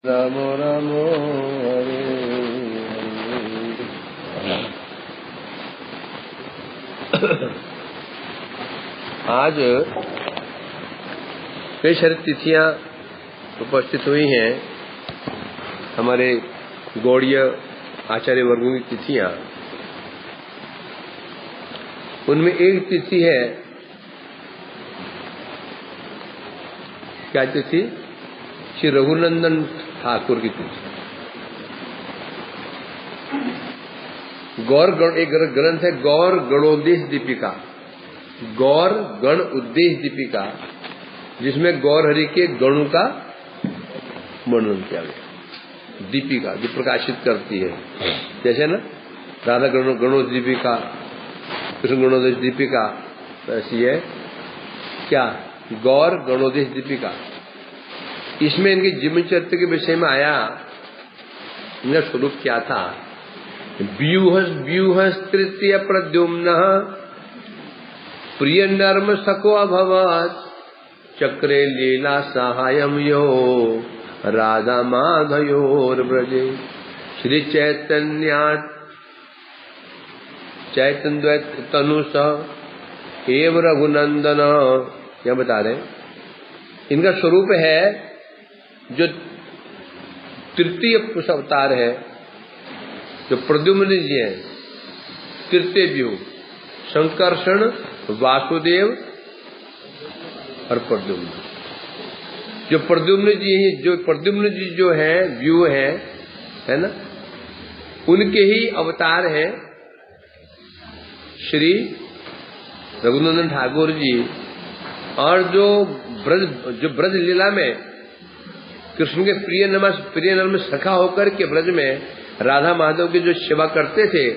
राम राम हरे हरे। आज कई सारी तिथियां उपस्थित हुई हैं। हमारे गौड़ीय आचार्य वर्गों की तिथियां, उनमें एक तिथि है, क्या तिथि? श्री रघुनंदन ठाकुर की तिथि। एक ग्रंथ है गौर गणोद्देश दीपिका, गौर गण उद्देश दीपिका, जिसमें गौर हरि के गणों का वर्णन किया गया। दीपिका जो प्रकाशित करती है, जैसे ना राधा गणोद्देश दीपिका, कृष्ण गणोद्देश दीपिका, ऐसी है क्या गौर गणोद्देश दीपिका। इसमें इनके जीवन चरित्र के विषय में आया, इनका स्वरूप क्या था। व्यूहस तृतीय प्रद्युम्न प्रिय नर्म सको अभवत् चक्रे लीला सहायम यो राधा माधयोर ब्रजे। श्री चैतन्य तनु स एव रघुनंदन, क्या बता रहे? इनका स्वरूप है जो तृतीय पुरुष अवतार है, जो प्रद्युम्न जी हैं, तृतीय व्यू, संकर्षण, वासुदेव और प्रद्युम्न। जो प्रद्युम्न जी जो है व्यू है ना, उनके ही अवतार है श्री रघुनंदन ठाकुर जी। और जो ब्रज लीला में कृष्ण के प्रिय नर्म सखा होकर के ब्रज में राधा माधव की जो सेवा करते थे,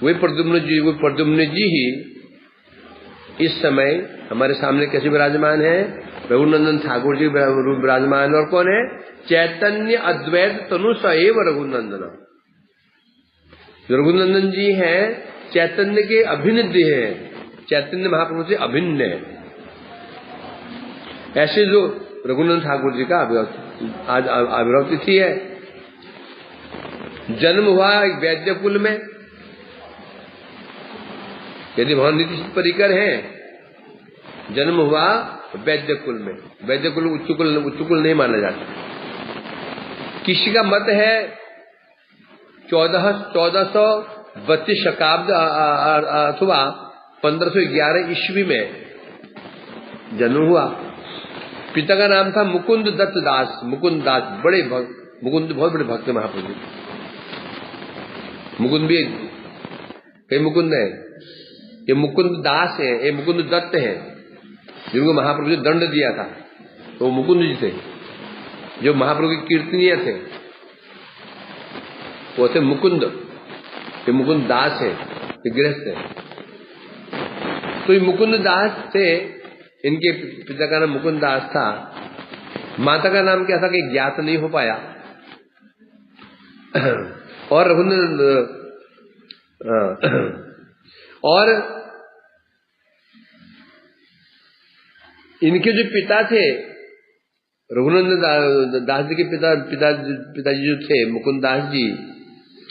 वे प्रद्युम्न जी ही इस समय हमारे सामने कैसे विराजमान है? रघुनंदन ठाकुर जी विराजमान। और कौन है? चैतन्य अद्वैत तनु सएव रघुनंदन। रघुनंदन जी हैं चैतन्य के अभिन्न देह है, चैतन्य महाप्रभु से अभिन्न है। ऐसे जो रघुनंदन ठाकुर जी का आज आविर्भाव तिथि है। जन्म हुआ एक वैद्य कुल में। यदि भगवान नीति परिकर हैं, जन्म हुआ वैद्य कुल में। वैद्य कुल उच्च कुल नहीं माना जाता। किसी का मत है 1432 शकाब्द अथवा 1511 ईस्वी में जन्म हुआ। पिता का नाम था मुकुंद दत्त दास। मुकुंद दास मुकुंद बहुत बड़े भक्त महाप्रभु। मुकुंद भी कई मुकुंद है, ये मुकुंद दास है, ये मुकुंद दत्त है, जिनको महाप्रभु ने दंड दिया था, तो मुकुंद जी थे। जो महाप्रभु के कीर्तनीय थे वो थे मुकुंद। ये मुकुंद दास है, ये गृहस्थ है। तो ये मुकुंद दास थे, इनके पिता का नाम मुकुंद दास था। माता का नाम क्या था कि ज्ञात नहीं हो पाया। और और इनके जो पिता थे, रघुनंदन दास जी के पिताजी जो थे मुकुंद दास जी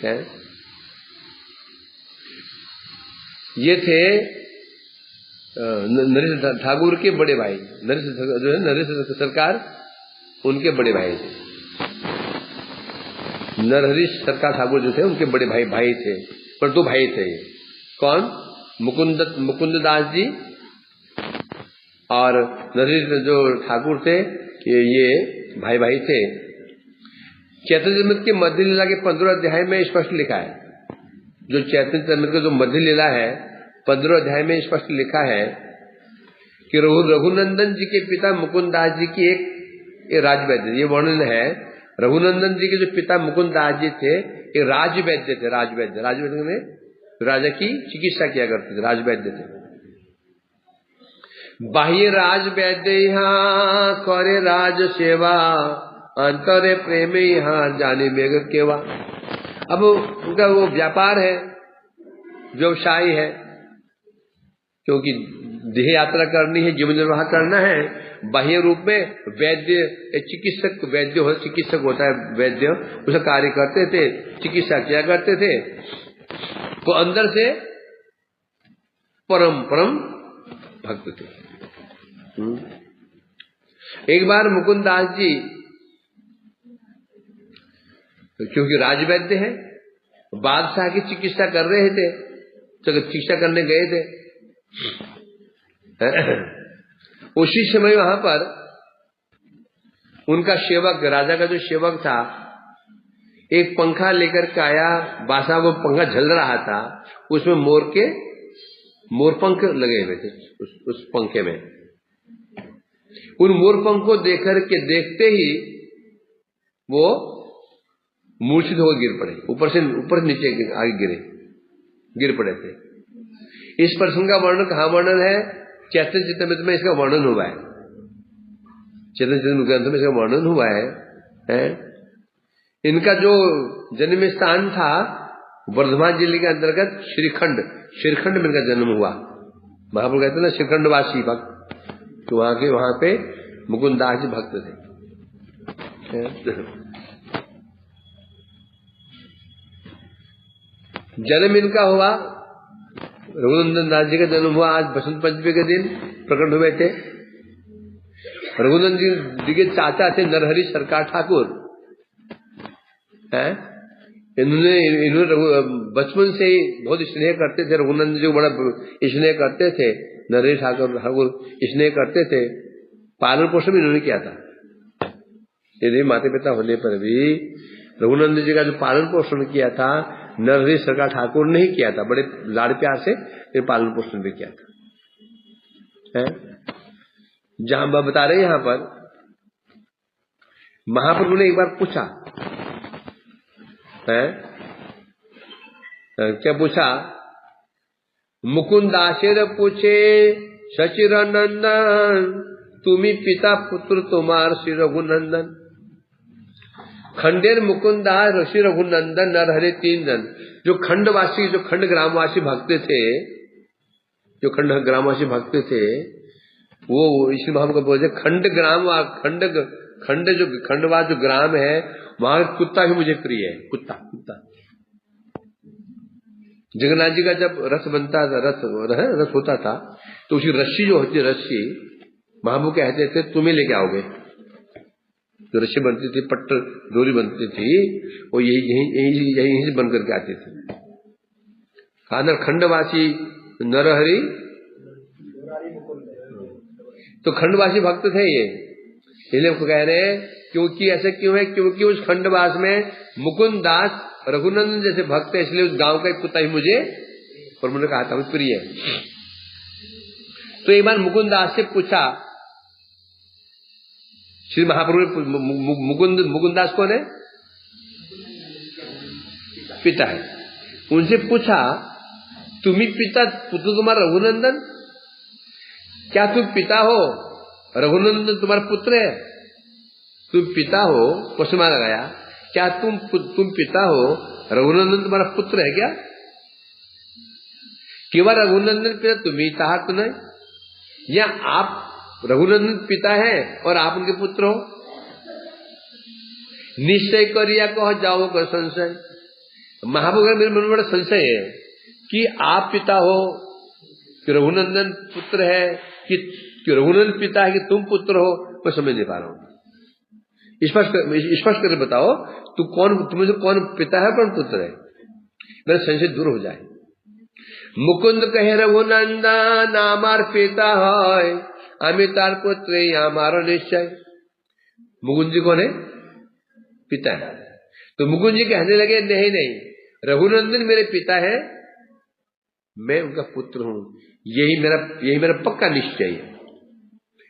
हैं, ये थे नरेश ठाकुर के बड़े भाई। नरेश सरकार उनके बड़े भाई थे। नरहरि सरकार ठाकुर जो थे उनके बड़े भाई थे। पर दो भाई थे। कौन? मुकुंद दास जी और नरहरि जो ठाकुर थे, ये भाई थे। चैतन्य चरित के मध्य लीला के 15 अध्याय में स्पष्ट लिखा है। जो चैतन्य चरित का जो मध्य लीला है 15 अध्याय में स्पष्ट लिखा है कि रघुनंदन जी के पिता मुकुंद दास जी की एक राजवैद्य, ये वर्णन है। रघुनंदन जी के जो पिता मुकुंद दास जी थे, एक राजवैद्य थे। राजवैद्य में राजा की चिकित्सा किया करते थे, राजवैद्य थे। बाह्य राजवैद्य यहाँ करे राज सेवा, अंतरे प्रेम यहाँ जाने मेघ केवा। अब उनका वो व्यापार है, व्यवसाय है, क्योंकि देह यात्रा करनी है, जीवन निर्वाह करना है, बाह्य रूप में वैद्य चिकित्सक, चिकित्सक होता है वैद्य, उसका कार्य करते थे, चिकित्सा किया करते थे, तो अंदर से परम परम भक्त थे। एक बार मुकुंददास जी, क्योंकि राजवैद्य है, बादशाह की चिकित्सा कर रहे थे, तो चिकित्सा करने गए थे। उसी समय वहां पर उनका सेवक, राजा का जो सेवक था, एक पंखा लेकर के आया। बादशाह को पंखा झल रहा था, उसमें मोरपंख लगे हुए थे उस पंखे में। उन मोरपंख को देखते ही वो मूर्छित होकर गिर पड़े, ऊपर से नीचे आगे गिर पड़े थे। इस प्रसंग का वर्णन कहाँ वर्णन है? चैतन्य चरितमृत में इसका वर्णन हुआ है, चैतन्य चरितमृत ग्रंथ में इसका वर्णन हुआ है। इनका जो जन्म स्थान था वर्धमान जिले के अंतर्गत श्रीखंड में इनका जन्म हुआ। महाप्रभु कहते हैं ना श्रीखंडवासी भक्त, तो वहां पे मुकुंददास जी भक्त थे। जन्म इनका हुआ, रघुनंदन दास जी का जन्म हुआ आज बसंत पंचमी के दिन प्रकट हुए थे। रघुनंदन जी के चाचा थे नरहरि सरकार ठाकुर, इन्होंने बचपन से ही बहुत स्नेह करते थे, रघुनंदन जी को बड़ा स्नेह करते थे। नरहरि ठाकुर स्नेह करते थे, पालन पोषण भी इन्होंने किया था। यदि माता पिता होने पर भी रघुनंदन जी का जो पालन पोषण किया था नरहरि सरकार ठाकुर ने ही किया था, बड़े लाड़ प्यार से पालन पोषण भी किया था। जहां बता रहे यहां पर महाप्रभु ने एक बार पूछा, क्या पूछा? मुकुंदासेर पूछे सचिरानंदन, तुम्ही पिता पुत्र तुम्हार श्री रघुनंदन। खंडेर मुकुंदास ऋषि रघुनंदन नरहरि 3 जन। जो खंडवासी, जो खंड ग्रामवासी भक्त थे, जो खंड ग्रामवासी भक्त थे, वो इसलिए हम को बोलते खंड ग्राम, खंडवास जो ग्राम है वहां कुत्ता भी मुझे प्रिय है। कुत्ता जगन्नाथ जी का जब रथ बनता था, रथ होता था, तो उसकी रस्सी जो होती है, रस्सी महाबू कहते थे तुम्हें लेके आओगे। जो रस्सी बनती थी, पट्टर डोरी बनती थी, वो यही से बन करके आती थी। खानर खंडवासी नरहरि, तो खंडवासी भक्त थे ये, इसलिए कह रहे हैं। क्योंकि ऐसे क्यों है? क्योंकि उस खंडवास में मुकुंददास रघुनंदन जैसे भक्त है, इसलिए उस गांव का एक कुत्ता ही मुझे प्रभु ने कहा था प्रिय है। तो एक बार मुकुंददास से पूछा, श्री महाप्रभु ने मुकुंददास कौन है? पिता है। उनसे पूछा, तुम्ही पिता पुत्र तुम्हारा रघुनंदन, क्या तुम पिता हो? रघुनंदन तुम्हारा पुत्र है? तुम पिता हो, क्वेश्चन मारा गया, क्या तुम पिता हो? रघुनंदन तुम्हारा पुत्र है क्या? केवल रघुनंदन पिता तुम्ही चाहत नहीं, या आप रघुनंदन पिता है और आप उनके पुत्र हो? निश्चय करिया कह जाओ कर संशय। महाप्रभु मेरे मन में बड़ा संशय है कि आप पिता हो, कि रघुनंदन पुत्र है, कि रघुनंदन पिता है, कि तुम पुत्र हो, मैं समझ नहीं पा रहा हूं। स्पष्ट करके बताओ, तुम्हें जो कौन पिता है, कौन पुत्र है, मेरा संशय दूर हो जाए। मुकुंद कहे रघुनंदन आमार पिता है, आमी तार पुत्र हमारा निश्चय। मुकुंद जी कौन है? पिता है। तो मुकुंद जी कहने लगे, नहीं, रघुनंदन मेरे पिता है, मैं उनका पुत्र हूं, यही मेरा पक्का निश्चय है,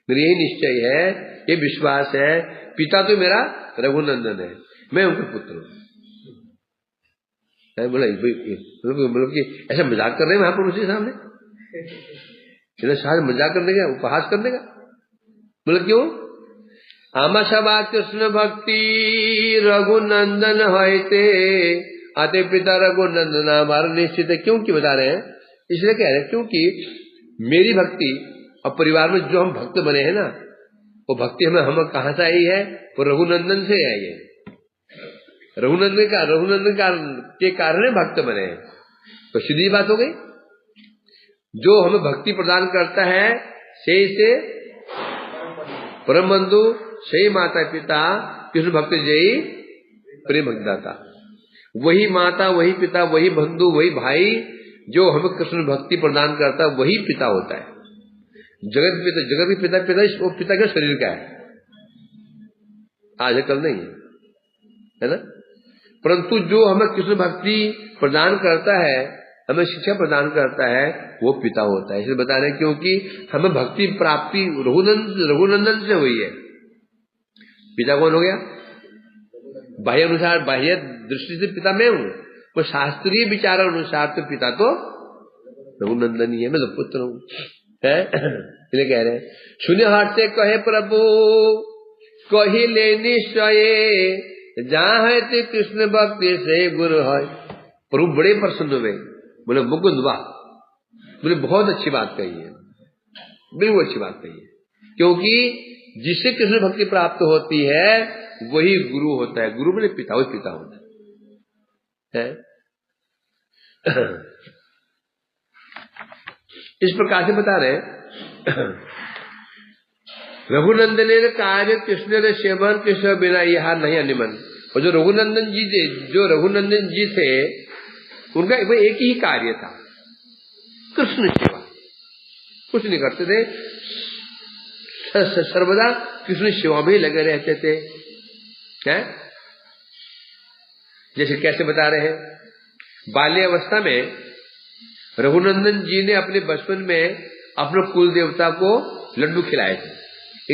मेरा यही निश्चय है, ये विश्वास है। पिता तो मेरा रघुनंदन है, मैं उनका पुत्र हूं। बोला मतलब कि ऐसा मजाक कर रहे हैं महाप्रभु जी सामने, शायद मजाक करने का, उपहास करने का। बोले क्यों? आमा सभा कृष्ण भक्ति रघुनंदन होते, आते पिता रघुनंदन हमारा निश्चित है। क्यों बता रहे हैं? इसलिए कह रहे हैं क्योंकि मेरी भक्ति अब परिवार में जो हम भक्त बने हैं ना, वो भक्ति हम कहां से आई है? वो रघुनंदन से आई है। रघुनंदन के कारण भक्त बने हैं। तो सीधी बात हो गई, जो हमें भक्ति प्रदान करता है से परम बंधु, सही माता पिता, कृष्ण भक्त जयी प्रेम भक्तदाता। वही माता, वही पिता, वही बंधु, वही भाई जो हमें कृष्ण भक्ति प्रदान करता है, वही पिता होता है। जगत के पिता वो पिता के शरीर का है, आज कल नहीं है ना। परंतु जो हमें कृष्ण भक्ति प्रदान करता है, हमें शिक्षा प्रदान करता है, वो पिता होता है। इसे बता रहे हैं क्योंकि हमें भक्ति प्राप्ति रघुनंदन से हुई है। पिता कौन हो गया? बाह्य अनुसार, बाह्य दृष्टि से पिता मैं हूं, पर शास्त्रीय विचार अनुसार तो पिता तो रघुनंदन ही है, मैं तो पुत्र हूं। इसलिए कह रहे हैं, शून्य हाथ से कहे प्रभु कही ले निश्चय, जहां है ते कृष्ण भक्ति से गुरु है। प्रभु बड़े प्रसन्न हुए, बोले मुकुंद वाह, बोले बहुत अच्छी बात कही है, बिल्कुल अच्छी बात कही है। क्योंकि जिससे कृष्ण भक्ति प्राप्त होती है वही गुरु होता है। गुरु बोले पिता, वही पिता होता है। इस प्रकार से बता रहे, रघुनंदन कार्य कृष्ण सेवन कृष्ण बिना यह नहीं अनिमन। और जो रघुनंदन जी थे, उनका एक ही कार्य था, कृष्ण सेवा। कुछ नहीं करते थे, सर्वदा कृष्ण सेवा में लगे रहते थे। क्या? जैसे कैसे बता रहे हैं, बाल्यावस्था में रघुनंदन जी ने अपने बचपन में अपने कुल देवता को लड्डू खिलाए थे।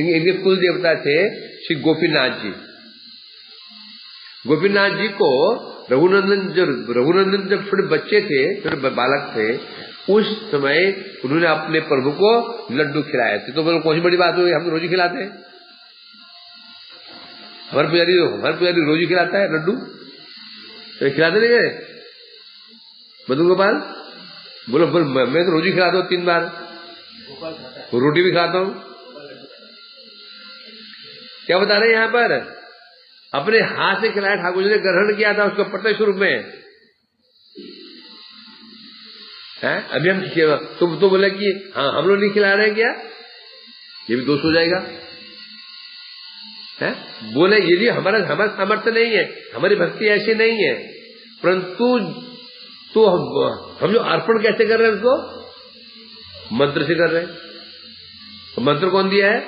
इनके कुल देवता थे श्री गोपीनाथ जी। गोपीनाथ जी को रघुनंदन जब छोटे बच्चे थे, छोटे बालक थे, उस समय उन्होंने अपने प्रभु को लड्डू खिलाए थे। तो बोलो कौन सी बड़ी बात हुई, हम रोज ही खिलाते हैं। हमारे पुजारी रोज ही खिलाता है लड्डू, तो खिलाते नहीं गए मधु गोपाल? बोलो मैं तो रोज ही खिलाता हूँ 3 बार, रोटी भी खाता हूँ। क्या बता रहे हैं यहाँ पर? अपने हाथ से खिलाया, ठाकुर जी ने ग्रहण किया था उसको प्रत्यक्ष रूप में है। अभी हम तुम तो बोले कि हाँ हम लोग नहीं खिला रहे हैं, क्या ये भी दोष हो जाएगा है? बोले यदि हमारा सामर्थ्य नहीं है, हमारी भक्ति ऐसी नहीं है, परंतु तो हम जो अर्पण कैसे कर रहे हैं उसको मंत्र से कर रहे हैं। तो मंत्र कौन दिया है?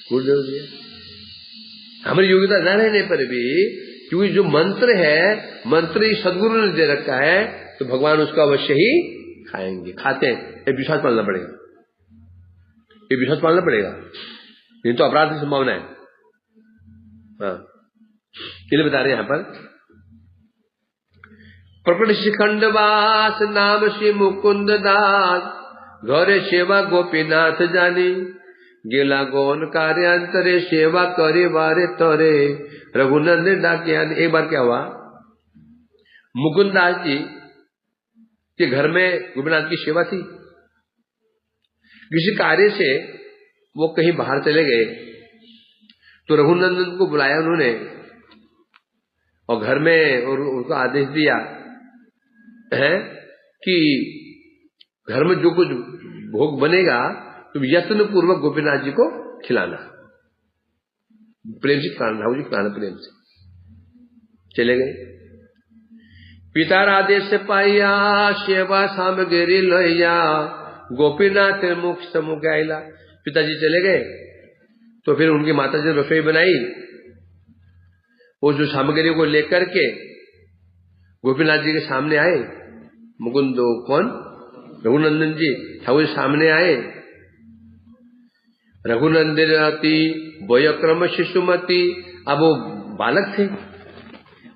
गुरुदेव दिया। हमारी योग्यता न रहने पर भी, क्योंकि जो मंत्र है, मंत्र ही सदगुरु ने दे रखा है, तो भगवान उसको अवश्य ही खाएंगे, खाते हैं। ये विश्वास पालना पड़ेगा, ये विश्वास पालना पड़ेगा, नहीं तो अपराध की संभावना है। हाँ, इसलिए बता रहे हैं यहां पर, प्रकट शिखंडवास नाम श्री मुकुंद दास, घरे सेवा गोपीनाथ जानी, गेला गौन कार्यांतरे सेवा करे बारे तोरे, रघुनंदन डाकियान। एक बार क्या हुआ, मुकुंददास जी के घर में गोपीनाथ की सेवा थी। किसी कार्य से वो कहीं बाहर चले गए, तो रघुनंदन को बुलाया उन्होंने, और घर में और उनको आदेश दिया है कि घर में जो कुछ भोग बनेगा तुम यत्न पूर्वक गोपीनाथ जी को खिलाना, प्रेम से खिलाना, ठाकुर जी खिलाना प्रेम से। चले गए, पितार आदेश से पाइया सेवा सामग्री लोहिया, गोपीनाथ मुख समुख आइला। पिताजी चले गए तो फिर उनकी माता जी ने रसोई बनाई, वो जो सामग्री को लेकर के गोपीनाथ जी के सामने आए। मुकुंद कौन? रघुनंदन जी ठाकुर सामने आए। रघुनंदनती वयक्रम शिशुमती, अब वो बालक थे।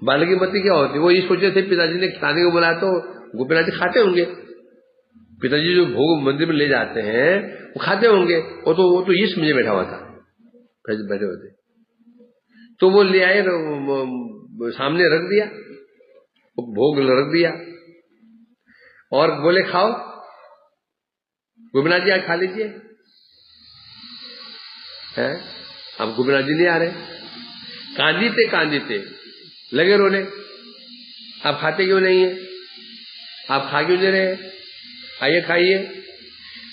बालक की मति क्या होती, वो ये सोचे थे पिताजी ने खाने को बुलाया तो गोपीनाथ जी खाते होंगे, पिताजी जो भोग मंदिर में ले जाते हैं वो खाते होंगे। वो तो ये समझे बैठा हुआ था, बैठे होते तो वो ले आए, सामने रख दिया, भोग रख दिया और बोले खाओ गोपीनाथ जी आज खा लीजिए। है। अब गोपीनाथ जी नहीं आ रहे, कांदीते लगे रोने। आप खाते क्यों नहीं है, आप खा क्यों दे रहे हैं, आइए खाइए।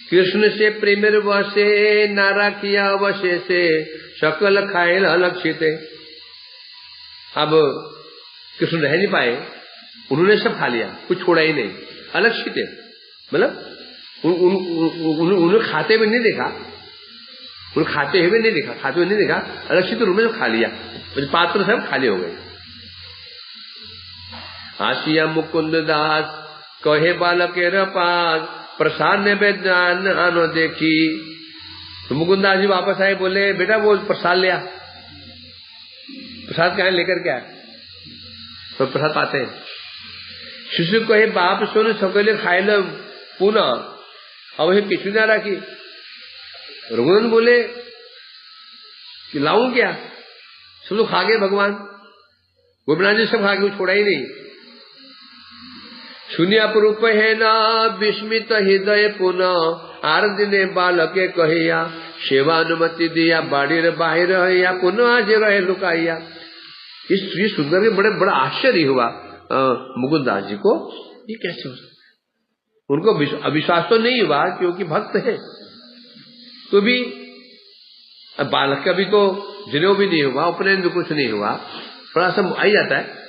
कृष्ण से प्रेमेर वसे नारा किया वशे से सकल खाए अलक्षित। अब कृष्ण रह नहीं पाए, उन्होंने सब खा लिया, कुछ छोड़ा ही नहीं, अलक्षित है। मतलब उन्हें खाते हुए नहीं देखा, उन्हें खाते हुए नहीं देखा, अलक्षित रूप में खा लिया, पात्र सब खाली हो गए। आसिया मुकुंद दास कहे बालके पास प्रसाद ने बेदान आनो देखी। तो मुकुंदास जी वापस आए, बोले बेटा वो प्रसाद लिया, प्रसाद क्या लेकर क्या तो प्रसाद पाते हैं। शिशु कहे बाप सोने सकले खाए लो पुनः, अब ये किचु ना रखी। रघुनंदन बोले कि लाऊं क्या, सब लोग खा गए भगवान, गोपीनाथ जी सब खा गए, छोड़ा ही नहीं। शून्य अपरूप है ना विस्मित हृदय पुनः, आरती ने बालके कहिया सेवा अनुमति दिया, बाड़ी बाहिर या पुनः आज रहे लुकाइया। इस सुंदर के बड़ा आश्चर्य हुआ मुकुंदास जी को, ये कैसे हो सकता, उनको अविश्वास तो नहीं हुआ क्योंकि भक्त है, तो भी बालक का भी तो जनेऊ भी नहीं हुआ, उपनयन भी कुछ नहीं हुआ, थोड़ा सा आ ही जाता है।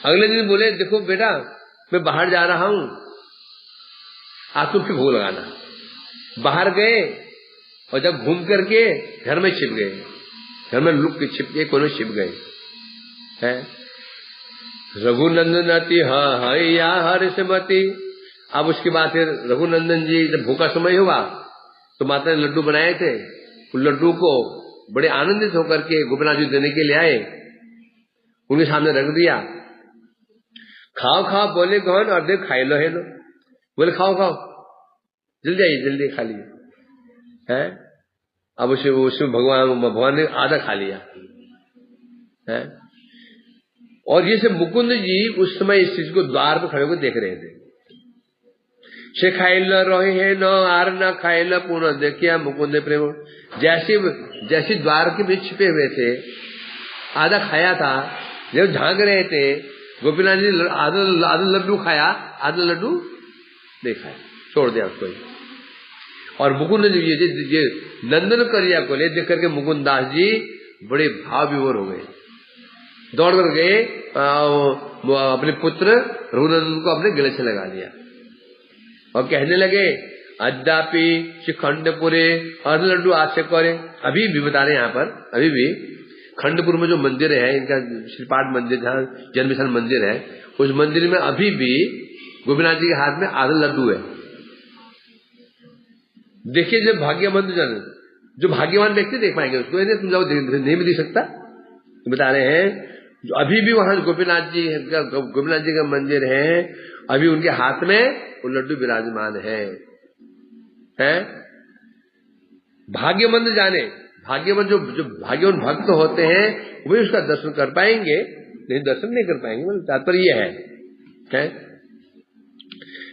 अगले दिन बोले देखो बेटा मैं बाहर जा रहा हूं, आज तुम फिर भोग लगाना। बाहर गए और जब घूम करके घर में छिप गए, घर में लुक के छिप के कोने छिप गए है। रघुनंदन अति हाँ या हर्षमती। अब उसके बाद फिर रघुनंदन जी जब भूखा समय हुआ तो माता ने लड्डू बनाए थे, उन लड्डू को बड़े आनंदित होकर के गोपीनाथ जी देने के लिए आए, उनके सामने रख दिया। खाओ खाओ बोले कौन, और देख खाई लो है लो, बोले खाओ खाओ जल्दी आइए जल्दी खा लिए है। अब उसमें भगवान ने आधा खा लिया है। और ये सब मुकुंद जी उस समय इस चीज को द्वार पर खड़े होकर देख रहे थे। से खाइल रहे है न आर न खाइल पुनः देखिया मुकुंद प्रेम। जैसे द्वार के बीच छिपे हुए थे, आधा खाया था, जब झांक रहे थे गोपीनाथ जी आधा लड्डू खाया, आधा लड्डू नहीं खाया, छोड़ दिया उसको। और मुकुंद जी ये नंदन करिया को ले देख करके मुकुंदास जी बड़े भाव विभोर हो गए, दौड़ कर गए अपने पुत्र रघुनंदन को अपने गले से लगा लिया और कहने लगे अद्यापि खंडपुरे अर्ध लड्डू आज से करे। अभी भी बता रहे यहाँ पर, अभी भी खंडपुर में जो मंदिर है इनका, श्रीपाद मंदिर जहाँ जन्मस्थान मंदिर है, उस मंदिर में अभी भी गोपीनाथ जी के हाथ में आधा लड्डू है। देखिए जब भाग्यवंत जन, जो भाग्यवान व्यक्ति देख पाएंगे उसको, तुम जाओ नहीं भी देख सकता। बता रहे हैं जो अभी भी वहां गोपीनाथ जी का मंदिर है, अभी उनके हाथ में वो लड्डू विराजमान है। भाग्यवंत जाने, भाग्यवान जो भाग्यवान भक्त होते हैं वे उसका दर्शन कर पाएंगे, नहीं दर्शन नहीं कर पाएंगे, मतलब तात्पर्य है।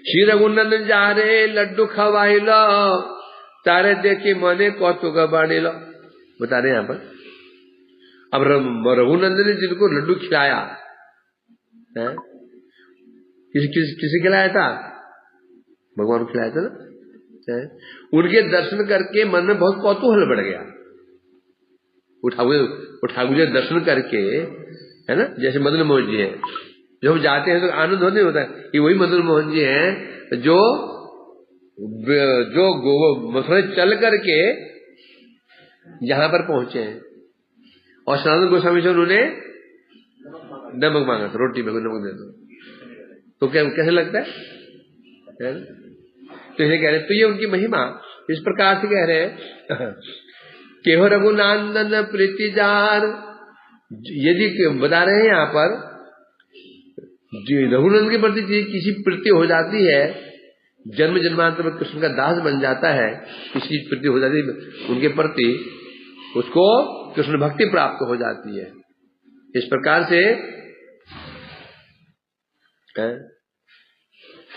श्री रघुनंदन जा रे लड्डू खवाई लो, तारे देखी मने कौतुक बाढ़ी लो। बता रहे यहाँ पर अब रघुनंदन ने जिनको लड्डू खिलाया है, किसी खिलाया था, भगवान को खिलाया था ना, उनके दर्शन करके मन में बहुत कौतूहल बढ़ गया। ठाकुर जी दर्शन करके, है ना, जैसे मदन मोहन जी हैं, जब हम जाते हैं तो आनंद होने होता है कि वही मदन मोहन जी हैं जो मथुरा चल करके यहां पर पहुंचे हैं। और सनातन गोस्वामी से उन्होंने नमक मांगा था, रोटी में नमक दे दो, तो क्या कैसे लगता है? तो ये कह रहे, तो ये उनकी महिमा इस प्रकार से कह रहे हैं केहो रघुनंदन प्रीति जार। यदि बता रहे हैं यहाँ पर रघुनंदन के प्रति किसी प्रीति हो जाती है, जन्म जन्मांतर में कृष्ण का दास बन जाता है, किसी प्रीति हो जाती है उनके प्रति, उसको कृष्ण भक्ति प्राप्त हो जाती है। इस प्रकार से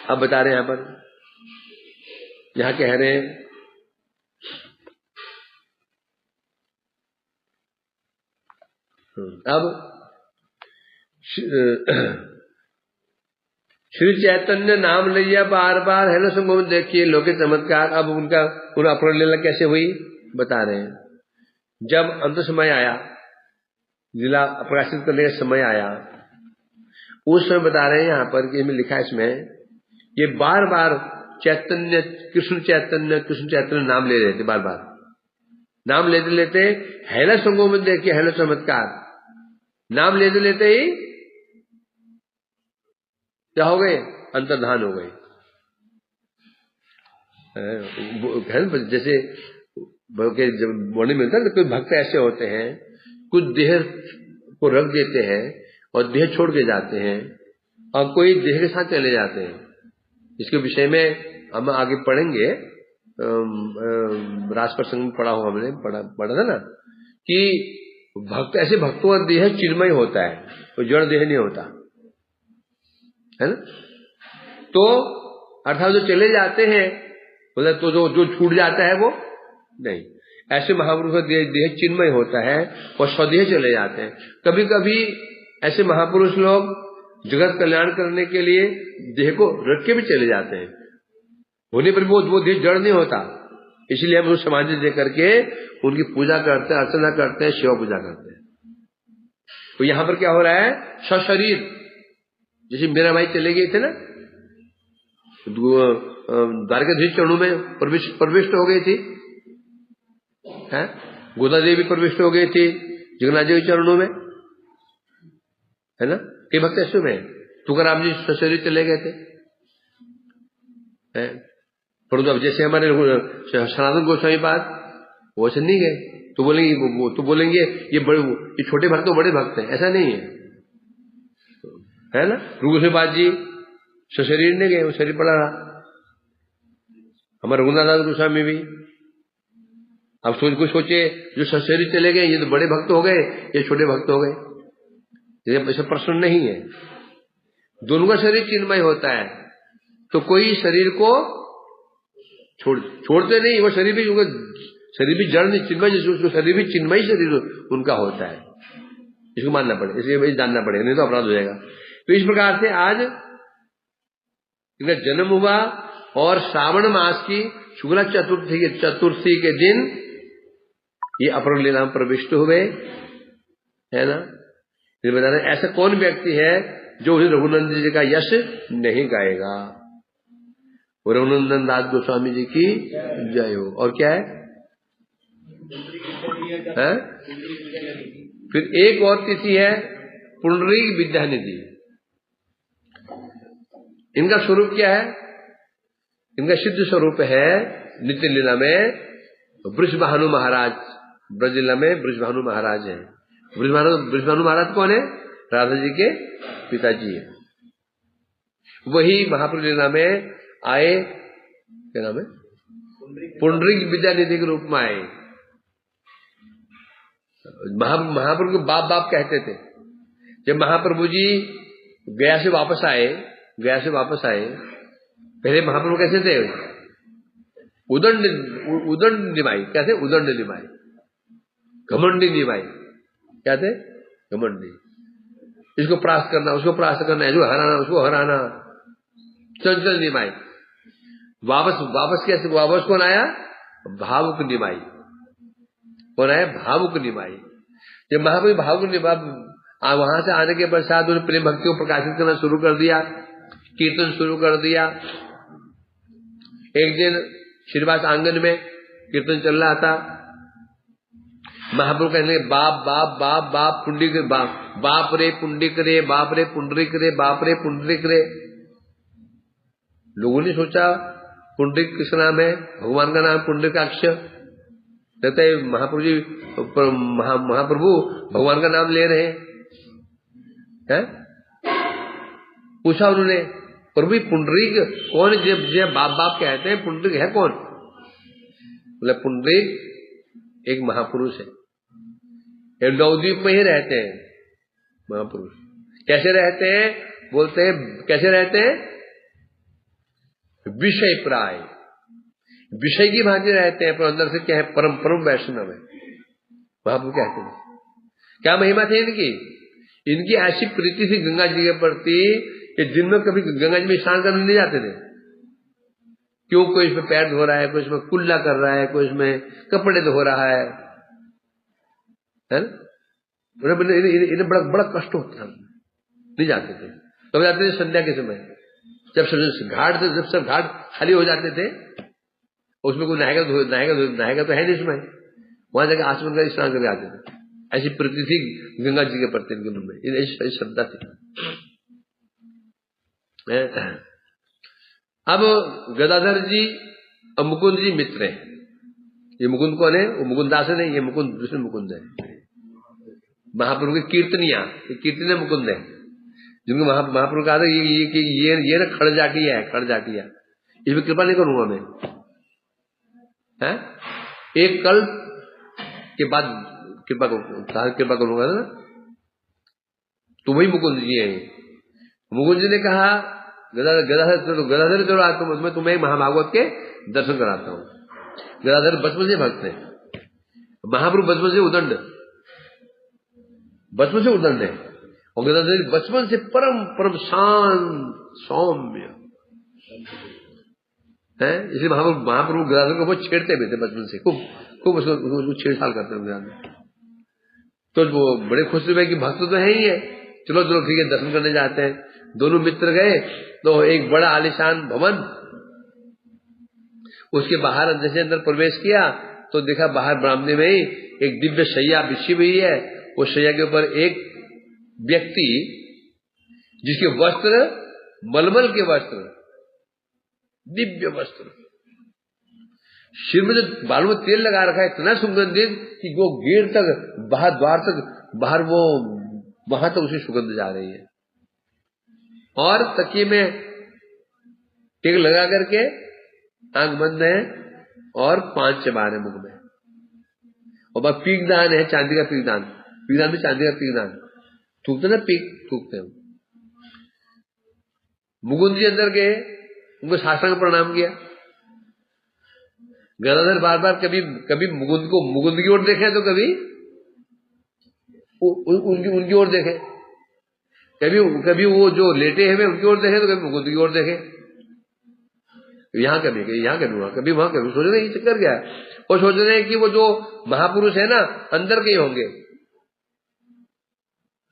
अब बता रहे हैं यहाँ पर, यहाँ कह रहे हैं अब श्री चैतन्य नाम लिया बार बार, है ना। संभव देखिए लोके चमत्कार। अब उनका अपहरण लीला कैसे हुई बता रहे हैं। जब अंत समय आया, लीला प्रकाशित करने का समय आया, उस समय बता रहे हैं यहाँ पर कि इसमें लिखा है, इसमें ये बार बार चैतन्य कृष्ण चैतन्य नाम ले रहे थे, बार बार नाम लेते लेते हेला संगों में देखिए, हेला चमत्कार, नाम लेते लेते ही क्या हो गए, अंतर्धान हो गए। जैसे जब वर्णन मिलता है तो कोई भक्त ऐसे होते हैं, कुछ देह को रख देते हैं और देह छोड़ के जाते हैं, और कोई देह के साथ चले जाते हैं। इसके विषय में हम आगे पढ़ेंगे, रास प्रसंग में पढ़ा हुआ, हमने पढ़ा था ना कि भक्त, ऐसे भक्तों का देह चिन्मय होता है, वो जड़ देह नहीं होता, है ना। तो अर्थात जो चले जाते हैं, मतलब तो जो छूट जाता है वो नहीं। ऐसे महापुरुष का देह चिन्मय होता है और स्वदेह चले जाते हैं। कभी कभी ऐसे महापुरुष लोग जगत कल्याण करने के लिए देह को रख के भी चले जाते हैं, होने पर वो देह जड़ नहीं होता। इसलिए हम उस समाज दे करके उनकी पूजा करते हैं, अर्चना करते हैं, शिव पूजा करते हैं। तो यहां पर क्या हो रहा है, सशरीर, जैसे मेरा भाई चले गए थे ना, द्वारकाधीश चरणों में प्रविष्ट हो गई थी, गोदा देवी प्रविष्ट हो गई थी जगन्नाथ जी के चरणों में, है ना। कई भक्त ऐसे में तुकाराम जी सशरीर चले गए थे, परंतु अब जैसे हमारे सनातन गोस्वामी पाद वो ऐसे नहीं गए, तो बोलेंगे ये छोटे भक्त तो बड़े भक्त हैं, ऐसा नहीं है ना। रघुनाथ जी सशरीर नहीं गए, वो शरीर पड़ा रहा। हमारे रघुनाथ गोस्वामी भी, अब कुछ सोचे जो सशरीर चले गए ये तो बड़े भक्त हो गए, ये छोटे भक्त हो गए, ये ऐसा प्रश्न नहीं है। दोनों का शरीर चिन्मय होता है, तो कोई शरीर को छोड़ते नहीं, वो शरीर भी जड़ नहीं, चिन्मय, जिसको शरीर भी चिन्मय शरीर उनका होता है, इसको मानना पड़े, इसलिए जानना पड़ेगा, नहीं तो अपराध हो जाएगा। तो इस प्रकार से आज इनका जन्म हुआ और श्रावण मास की शुक्ला चतुर्थी के दिन ये अपहरण लीला में प्रविष्ट हुए, है ना। बता रहे ऐसा कौन व्यक्ति है जो उस रघुनंदन जी का यश नहीं गाएगा। रघुनंदन दास गोस्वामी जी की जय हो। और क्या है? फिर एक और तिथि है पुंडरीक विद्यानिधि। इनका स्वरूप क्या है? इनका सिद्ध स्वरूप है नित्य लीला में वृषभानु महाराज, ब्रज लीला में वृषभानु महाराज है। वृषभानु महाराज कौन है? राधा जी के पिताजी है। वही महाप्रभु लीला में आए, क्या नाम है, पुंडरीक विद्यानिधि के रूप में आए। महाप्रभु को बाप बाप कहते थे। जब महाप्रभु जी गया से वापस आए, पहले महाप्रभु कैसे थे? उदंड निभाई, कैसे? उदंड निभाई, घमंडी निभाई, क्या थे? घमंडी। इसको परास्त करना, उसको परास्त करना, इसको हराना, उसको हराना, चंचल निभाई। वापस कैसे? वापस कौन आया? भावुक निभाई। कौन आया? भावुक निभाई। जब महाप्रभु भावुक निभाई, वहां से आने के पश्चात उन्होंने प्रेम भक्ति को प्रकाशित करना शुरू कर दिया, कीर्तन शुरू कर दिया। एक दिन श्रीवास आंगन में कीर्तन चल रहा था। महाप्रभु कहने लगे बाप बाप बाप बाप पुंडरीक, बाप रे पुंडरीक रे, बाप रे पुंडरीक रे, बाप रे पुंडरीक रे। लोगों ने सोचा पुंडरीक किस नाम है? भगवान का नाम पुंडरीकाक्ष। कहते हैं महाप्रभु जी, महाप्रभु भगवान का नाम ले रहे हैं। पूछा उन्होंने, प्रभु पुंडरीक कौन? जब बाप बाप कहते हैं, पुंडरीक है कौन? बोले पुंडरीक एक महापुरुष है, नवद्वीप में ही रहते हैं महापुरुष। कैसे रहते हैं? बोलते हैं कैसे रहते हैं? विषय प्राय, विषय की भांति रहते हैं, पर अंदर से क्या है? परम वैष्णव है। महाप्रभु कहते हैं क्या महिमा थी इनकी? इनकी ऐसी प्रीति थी गंगा जी के प्रति कि दिन में कभी गंगा जी में स्नान करने नहीं जाते थे। क्यों? कोई इसमें पैर धो रहा है, कोई इसमें कुल्ला कर रहा है, कोई इसमें कपड़े धो रहा है ना? इन्हें बड़ा बड़ा कष्ट होता था, नहीं जाते थे। कब जाते थे? संध्या के समय, जब घाट से जब सब घाट खाली हो जाते थे, उसमें कोई नहाएगा तो है नहीं इसमें, वहां जाकर आचमन का स्नान करके आते थे। ऐसी प्रीति थी गंगा जी के प्रति इनके मन में, ऐसी श्रद्धा थी। अब गदाधर जी और मुकुंद जी मित्र हैं। ये मुकुंद कौन है? वो मुकुंदास नहीं, ये मुकुंद दूसरे मुकुंद है। महाप्रभु की कीर्तनिया, ये कीर्तनिया मुकुंद है, जिनको महाप्रभु कहा था ये ना खड़जाटिया है, खड़जाटिया, इसमें कृपा नहीं करूंगा मैं, है? एक कल्प के बाद कृपा करूंगा ना। तो वही मुकुंद जी है। मुकुंद जी ने कहा गदाधर चलो आज मैं तुम्हें एक महाभागवत के दर्शन कराता हूं। गदाधर बचपन से भक्त है, महाप्रभु बचपन से उदंड है, और गदाधर बचपन से परम शांत सौम्य है। इसलिए महाप्रभु गदाधर को बहुत छेड़ते भी थे बचपन से, खूब उसको छेड़छाड़ करते हैं। तो वो बड़े खुश हुए कि भक्त तो है ही है, चलो ठीक है, दर्शन करने जाते हैं। दोनों मित्र गए तो एक बड़ा आलीशान भवन, उसके बाहर जैसे अंदर प्रवेश किया तो देखा बाहर बरामदे में ही एक दिव्य शैया बिछी हुई है। उस शैया के ऊपर एक व्यक्ति, जिसके वस्त्र मलमल के वस्त्र, दिव्य वस्त्र, सिर में जो बालों में तेल लगा रखा है इतना सुगंधित कि वो गेट तक, बाहर द्वार तक, बाहर वो वहां तक उसी सुगंध जा रही है। और तकिए में टिक लगा करके आंख बंद है और 5 चबान है मुख में, और बस पीकदान है, चांदी का पीकदान भी चांदी का पीकदान थूकते ना, पीक थूकते हैं। मुकुंद जी अंदर गए, उनको साष्टांग प्रणाम किया। गदाधर बार बार कभी मुकुंद की ओर देखे तो कभी उनकी ओर देखे, कभी वो जो लेटे हैं उनकी ओर देखे तो कभी मुकुंद की ओर देखे, यहाँ कभी वहां कभी। सोच रहे ये चक्कर क्या है? और सोच रहे हैं कि वो जो महापुरुष है ना अंदर के ही होंगे।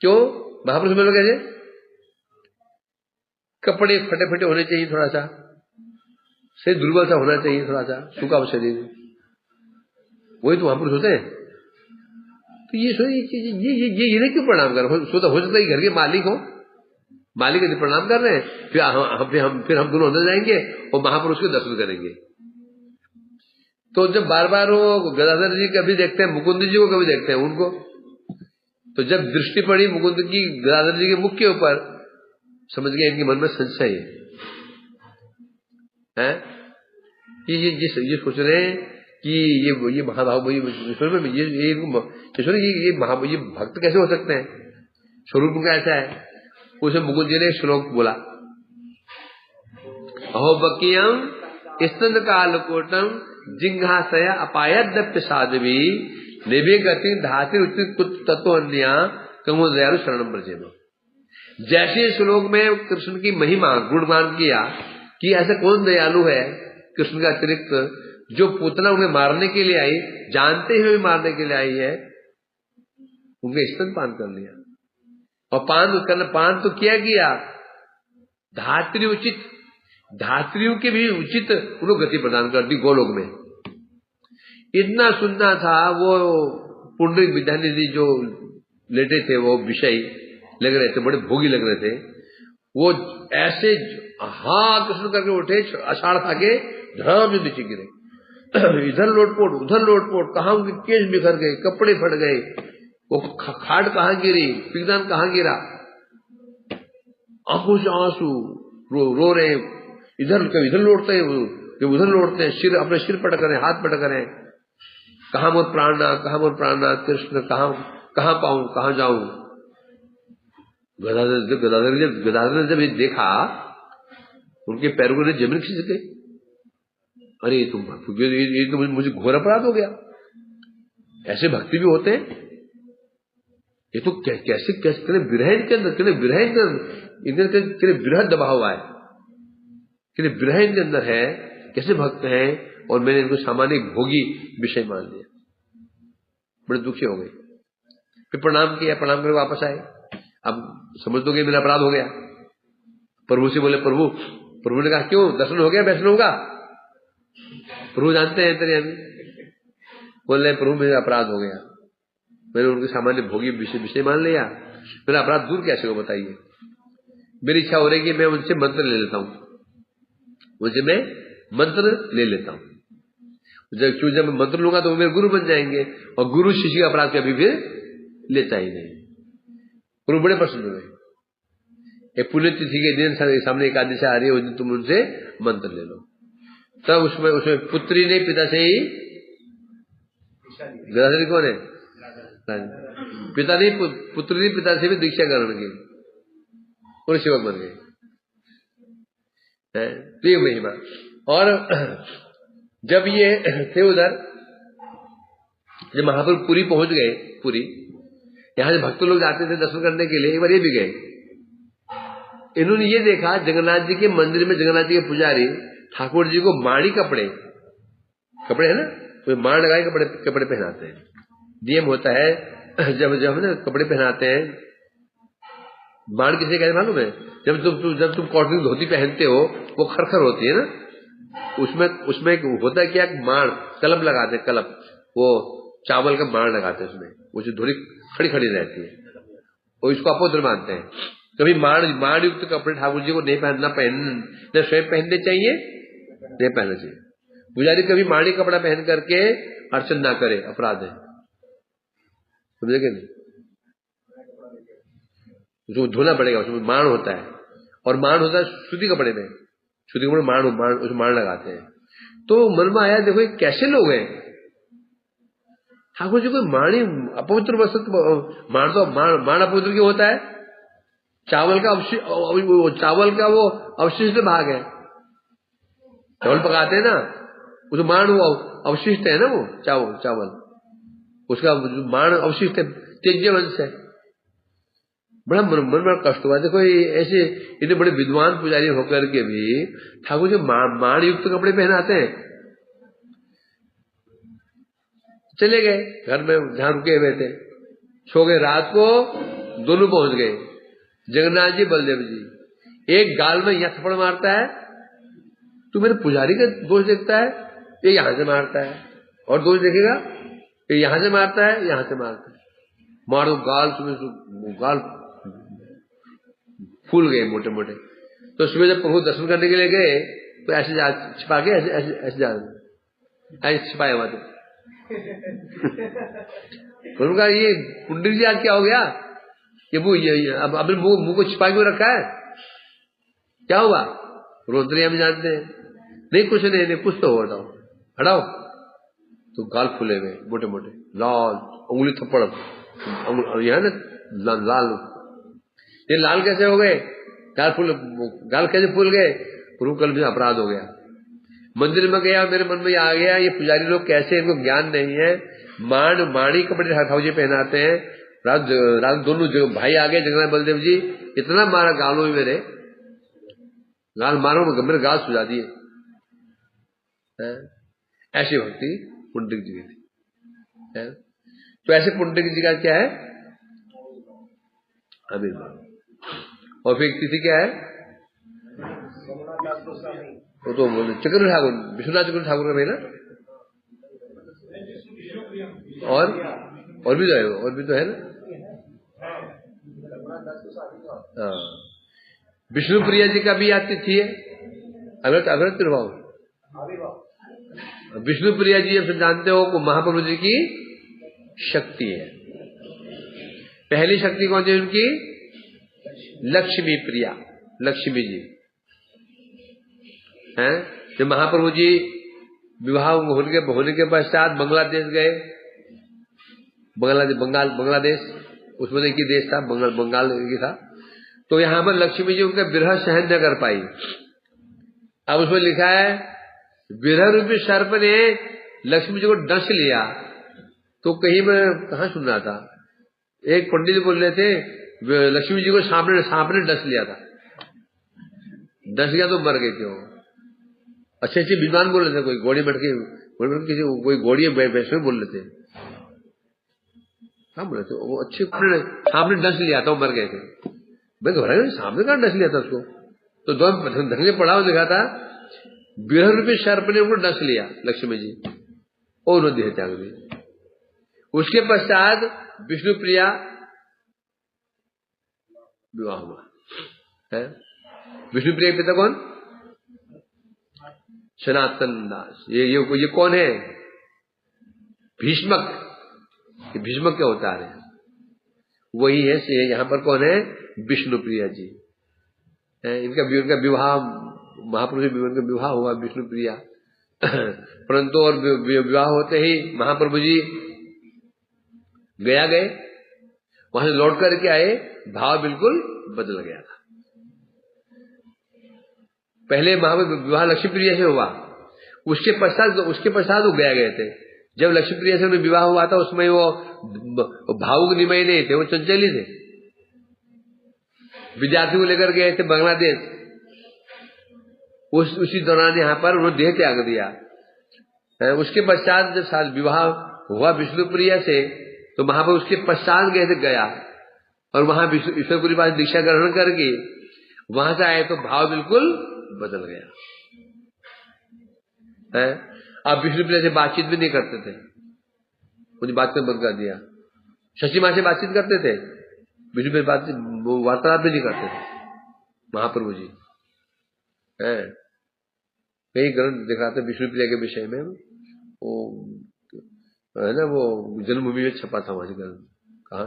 क्यों? महापुरुष में लोग कैसे कपड़े फटे फटे होने चाहिए, थोड़ा सा शरीर दुर्बल सा होना चाहिए, थोड़ा सा सूखा शरीर, वही तो महापुरुष होते हैं। तो ये नहीं क्यों प्रणाम कर? हो सकता है घर के मालिक हो, मालिक यदि प्रणाम कर रहे हैं, फिर हम दोनों अंदर जाएंगे और महापुरुष के दर्शन करेंगे। तो जब बार बार वो गदाधर जी कभी देखते हैं मुकुंद जी को, कभी देखते हैं उनको, तो जब दृष्टि पड़ी मुकुंद की गदाधर जी के मुख के ऊपर, समझ गए इनके मन में संशय है कि ये सोच रहे हैं कि ये महाभाव ये भक्त कैसे हो सकते हैं, स्वरूप उनका ऐसा है। उसे मुकुंद जी ने श्लोक बोला, अहो बकियम स्तन कालकोटम जिंघाशय अपायद्यप्य साध्वी निभे गति धातिर उचित तत्व अन्या कमो दयालु शरणम ब्रजेम। जैसे श्लोक में कृष्ण की महिमा गुणगान किया कि ऐसा कौन दयालु है कृष्ण का अतिरिक्त, जो पूतना उन्हें मारने के लिए आई, जानते हुए भी मारने के लिए आई है, उनके स्तन पान कर लिया। और पान तो किया धात्री उचित, धात्रियों के भी उचित उनको गति प्रदान कर दी गोलोक में। इतना सुनना था वो पुंडरीक विद्यानिधि जो लेटे थे, वो विषय लग रहे थे, बड़े भोगी लग रहे थे। वो ऐसे हाँ कृष्ण करके उठे, अषाढ़ खा के धड़ाम से नीचे गिरे, इधर लोटपोट उधर लोटपोट, कहाँ उनके केश बिखर गए, कपड़े फट गए, वो खाट कहाँ गिरी, पिगदान कहाँ गिरा, आंखों से आंसू रो रहे, कभी इधर लौटते हैं, कभी उधर लौटते हैं, सिर अपने सिर पटक रहे, हाथ पटक रहे, कहाँ मोर प्राणनाथ कृष्ण, कहाँ पाऊं, कहाँ जाऊं। गदाधर ने जब ये देखा, उनके पैरों को जमीन खींच गई। अरे ये तो मुझे घोर अपराध हो गया, ऐसे भक्ति भी होते हैं, ये तो कैसे कैसे विरह के अंदर इनके विरह दबा हुआ है, कि विरह इनके अंदर है, कैसे भक्त हैं और मैंने इनको सामान्य भोगी विषय मान लिया। बड़े दुखी हो गए। फिर प्रणाम किया, प्रणाम करके वापस आए। अब समझ दो कि मेरा अपराध हो गया। प्रभु से बोले, प्रभु ने कहा क्यों, दर्शन हो गया, वैष्णव का? प्रभु जानते हैं तेरे अभी। बोले प्रभु मेरा अपराध हो गया, मैंने उनके सामान्य भोगी विषय मान लिया, मेरा अपराध दूर कैसे हो बताइए। मेरी इच्छा हो रही कि मैं उनसे मंत्र ले लेता हूं, उनसे मैं मंत्र ले लेता हूं। जब मैं मंत्र लूंगा तो वो मेरे गुरु बन जाएंगे, और गुरु शिष्य का अपराध कभी फिर लेता ही नहीं। प्रभु बड़े प्रसन्न हुए। एक पुण्यतिथि के दिन सामने एकादशी आ रही है, उस दिन तुम उनसे मंत्र ले लो। तब उसमें पुत्री ने पिता से ही, गदाधरी कौन है? पिता ने पुत्री ने पिता से भी दीक्षा ग्रहण की और सेवक बन गए। तो ये महिमा। और जब ये थे उधर, जब महाप्रभु पुरी पहुंच गए, पुरी यहां से भक्त लोग जाते थे दर्शन करने के लिए, एक बार ये भी गए। इन्होंने ये देखा जगन्नाथ जी के मंदिर में जगन्नाथ जी के पुजारी ठाकुर जी को माड़ी कपड़े है ना, वो माड़ लगाए कपड़े पहनाते हैं। नियम होता है जब ना कपड़े पहनाते हैं, माड़ किसे कहते मालूम है? जब तुम कॉटन की धोती पहनते हो वो खरखर होती है ना, उसमें होता है क्या, माड़ कलप लगाते हैं, कलप वो चावल का माड़ लगाते हैं उसमें, वो जो धोरी खड़ी खड़ी रहती है, और इसको अपवित्र मानते हैं। कभी माड़ युक्त कपड़े ठाकुर जी को नहीं पहनना स्वयं पहनने चाहिए, नहीं पहनना चाहिए। पुजारी कभी माड़ी कपड़ा पहन करके अर्चन ना करे, अपराध है, समझे कि नहीं? उसको धोना पड़ेगा, उसमें माण होता है, और माण होता है सूती कपड़े में, सूती कपड़े माण उसमें माण लगाते हैं। तो मन में आया, देखो ये कैसे लोग हैं, ठाकुर जी को माणी अपवित्र वस्त्र, माण अपवित्र क्यों होता है? चावल का वो अवशिष्ट भाग है, चावल पकाते हैं ना, वो तो माण वो अवशिष्ट है ना, वो चावल उसका माण अवशिष्ट है, त्यज्य वंश है। बड़ा मन में कष्ट हुआ। देखो ऐसे इतने बड़े विद्वान पुजारी होकर के भी ठाकुर जी माण युक्त कपड़े पहनाते हैं। चले गए घर में, जहां रुके हुए थे, सो गए। रात को दोनों पहुंच गए, जगन्नाथ जी बलदेव जी। एक गाल में यहां थप्पड़ मारता है, तू मेरे पुजारी का दोष देखता है, ये यहां से मारता है, और दोष देखेगा ये यहां से मारता है, यहां से मारता है, मारो गाल, तुम्हें गाल फूल गए मोटे मोटे। तो सुबह जब प्रभु दर्शन करने के लिए गए तो ऐसे छिपा के ऐसे छिपाया हुआ थे। प्रभु का ये पुंडरीक जी आज क्या हो गया, ये अब अपने मुंह को छिपा क्यों रखा है, क्या हुआ? रोतरिया में जानते हैं, नहीं कुछ नहीं कुछ तो हो, हटाओ। तो गाल फूले हुए मोटे मोटे, लाल उंगली थप्पड़, यह ना लाल, ये लाल कैसे हो गए? गाल कैसे फूल गए? प्रभु कल में अपराध हो गया। मंदिर में गया, मेरे मन में आ गया ये पुजारी लोग कैसे, इनको ज्ञान नहीं है, माड़ी कपड़े ठाकुर जी पहनाते हैं। रात दोनों भाई आ गए, जगन्नाथ बलदेव जी, इतना मारा गालों में, मेरे गाल मारो, मेरे गाल सुझा दिए। ऐसी भक्ति पुंडरीक जी की थी। तो ऐसे पुंडरीक जी का क्या है, आविर्भाव। और फिर तिथि क्या है, वो तो चक्र ठाकुर, विश्वनाथ चक्र ठाकुर का ना, और भी तो है ना। हाँ, विष्णु प्रिया जी का भी आज तिथि है, अग्रत प्रभाव। विष्णु प्रिया जी अब जानते हो को महाप्रभु जी की शक्ति है। पहली शक्ति कौन सी उनकी? लक्ष्मी प्रिया, लक्ष्मी जी हैं। जब महाप्रभु जी विवाह होने के पश्चात बांग्लादेश गए, बांग्लादेश उसमें एक ही देश था, बंगाल की था। तो यहां पर लक्ष्मी जी उनका विरह सहन न कर पाई। अब उसमें लिखा है विरह रूपी सर्प ने लक्ष्मी जी को डस लिया। तो कहीं मैं कहां सुन रहा था, एक पंडित बोल रहे थे लक्ष्मी जी को सांप ने डस लिया था, डस गया तो मर गए थे वो। अच्छे अच्छे विद्वान बोल रहे थे, कोई घोड़ी बैठ के किसी कोई घोड़ी वैष्णव बोल रहे थे, क्या बोल रहे थे वो, अच्छे सांप ने डस लिया था, वो मर गए थे। मैं घबराया, सांप ने कहा डस लिया था उसको, तो दो ढंग से पढ़ा हुआ दिखा था, 12 रुपये सर्प ने उनको डस लिया लक्ष्मी जी, और उन्होंने देह त्याग दी। उसके पश्चात विष्णु प्रिया विवाह हुआ है। विष्णु प्रिया के पिता कौन? सनातन दास। ये कौन है? भीष्मक। भीष्मक क्या होता है? वही है। यहाँ पर कौन है? विष्णु प्रिया जी। इनका विवाह, महाप्रभु से इनका विवाह हुआ विष्णु प्रिया। परंतु और विवाह होते ही महाप्रभु जी गया गए, वहां से लौट करके आए, भाव बिल्कुल बदल गया था। पहले महाप्रभु विवाह लक्ष्मी प्रिया से हुआ, उसके पश्चात वो गया गए थे। जब लक्ष्मी प्रिया से उन्हें विवाह हुआ था उसमें वो भावुक निमय नहीं थे, वो चंचली थे। विद्यार्थी को लेकर गए थे बांग्लादेश, उसी दौरान यहाँ पर उन्होंने देह त्याग दिया। उसके पश्चात जब विवाह हुआ विष्णु प्रिया से, तो महाप्रभु उसके पश्चात गए थे गया, और वहां ईश्वरपुरी पास दीक्षा ग्रहण करके वहां से आए तो भाव बिल्कुल बदल गया है। अब विष्णु प्रिया से बातचीत भी नहीं करते थे, उन्हें बात में बंद कर दिया। शशि माँ से बातचीत करते थे, विष्णु प्रिया बातचीत वार्तालाप भी नहीं करते थे महाप्रभु जी है। कई ग्रंथ दिखाते विष्णु प्रिया के विषय में, वो है ना, वो जन्मभूमि में छपा था वहां से ग्रंथ, कहा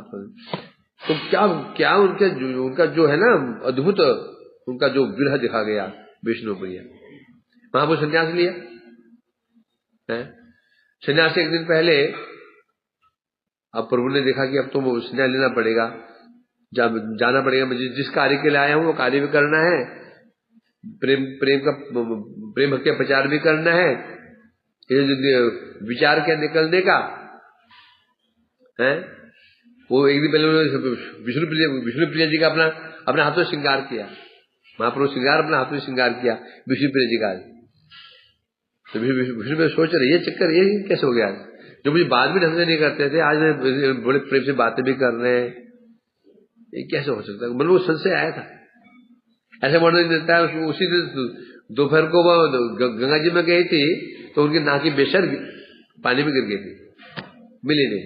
तो क्या उनका जो है ना अद्भुत, उनका जो विरह दिखा गया विष्णु प्रिया। वहां पर संन्यास लिया है। संन्यास से एक दिन पहले अब प्रभु ने देखा कि अब तो संन्यास लेना पड़ेगा, जब जाना पड़ेगा, मुझे जिस कार्य के लिए आया हूं वो कार्य भी करना है, प्रेम भक्ति का प्रचार भी करना है, विचार क्या निकलने का है। वो एक दिन पहले विष्णु प्रिया जी का अपने हाथों से श्रृंगार किया, महाप्रभु श्रृंगार अपने हाथों से श्रृंगार किया विष्णु प्रिया जी का। तो विष्णु प्रिया सोच रहे ये चक्कर ये कैसे हो गया, जो मुझे बात भी ढंग से नहीं करते थे, आज बड़े प्रेम से बातें भी कर रहे हैं, ये कैसे हो सकता है। मतलब वो संशय आया था, ऐसे वर्णन देता है। उसी दिन दोपहर को वो गंगा जी में गई थी, तो उनकी नाक की बेसर पानी में गिर गई थी, मिली नहीं।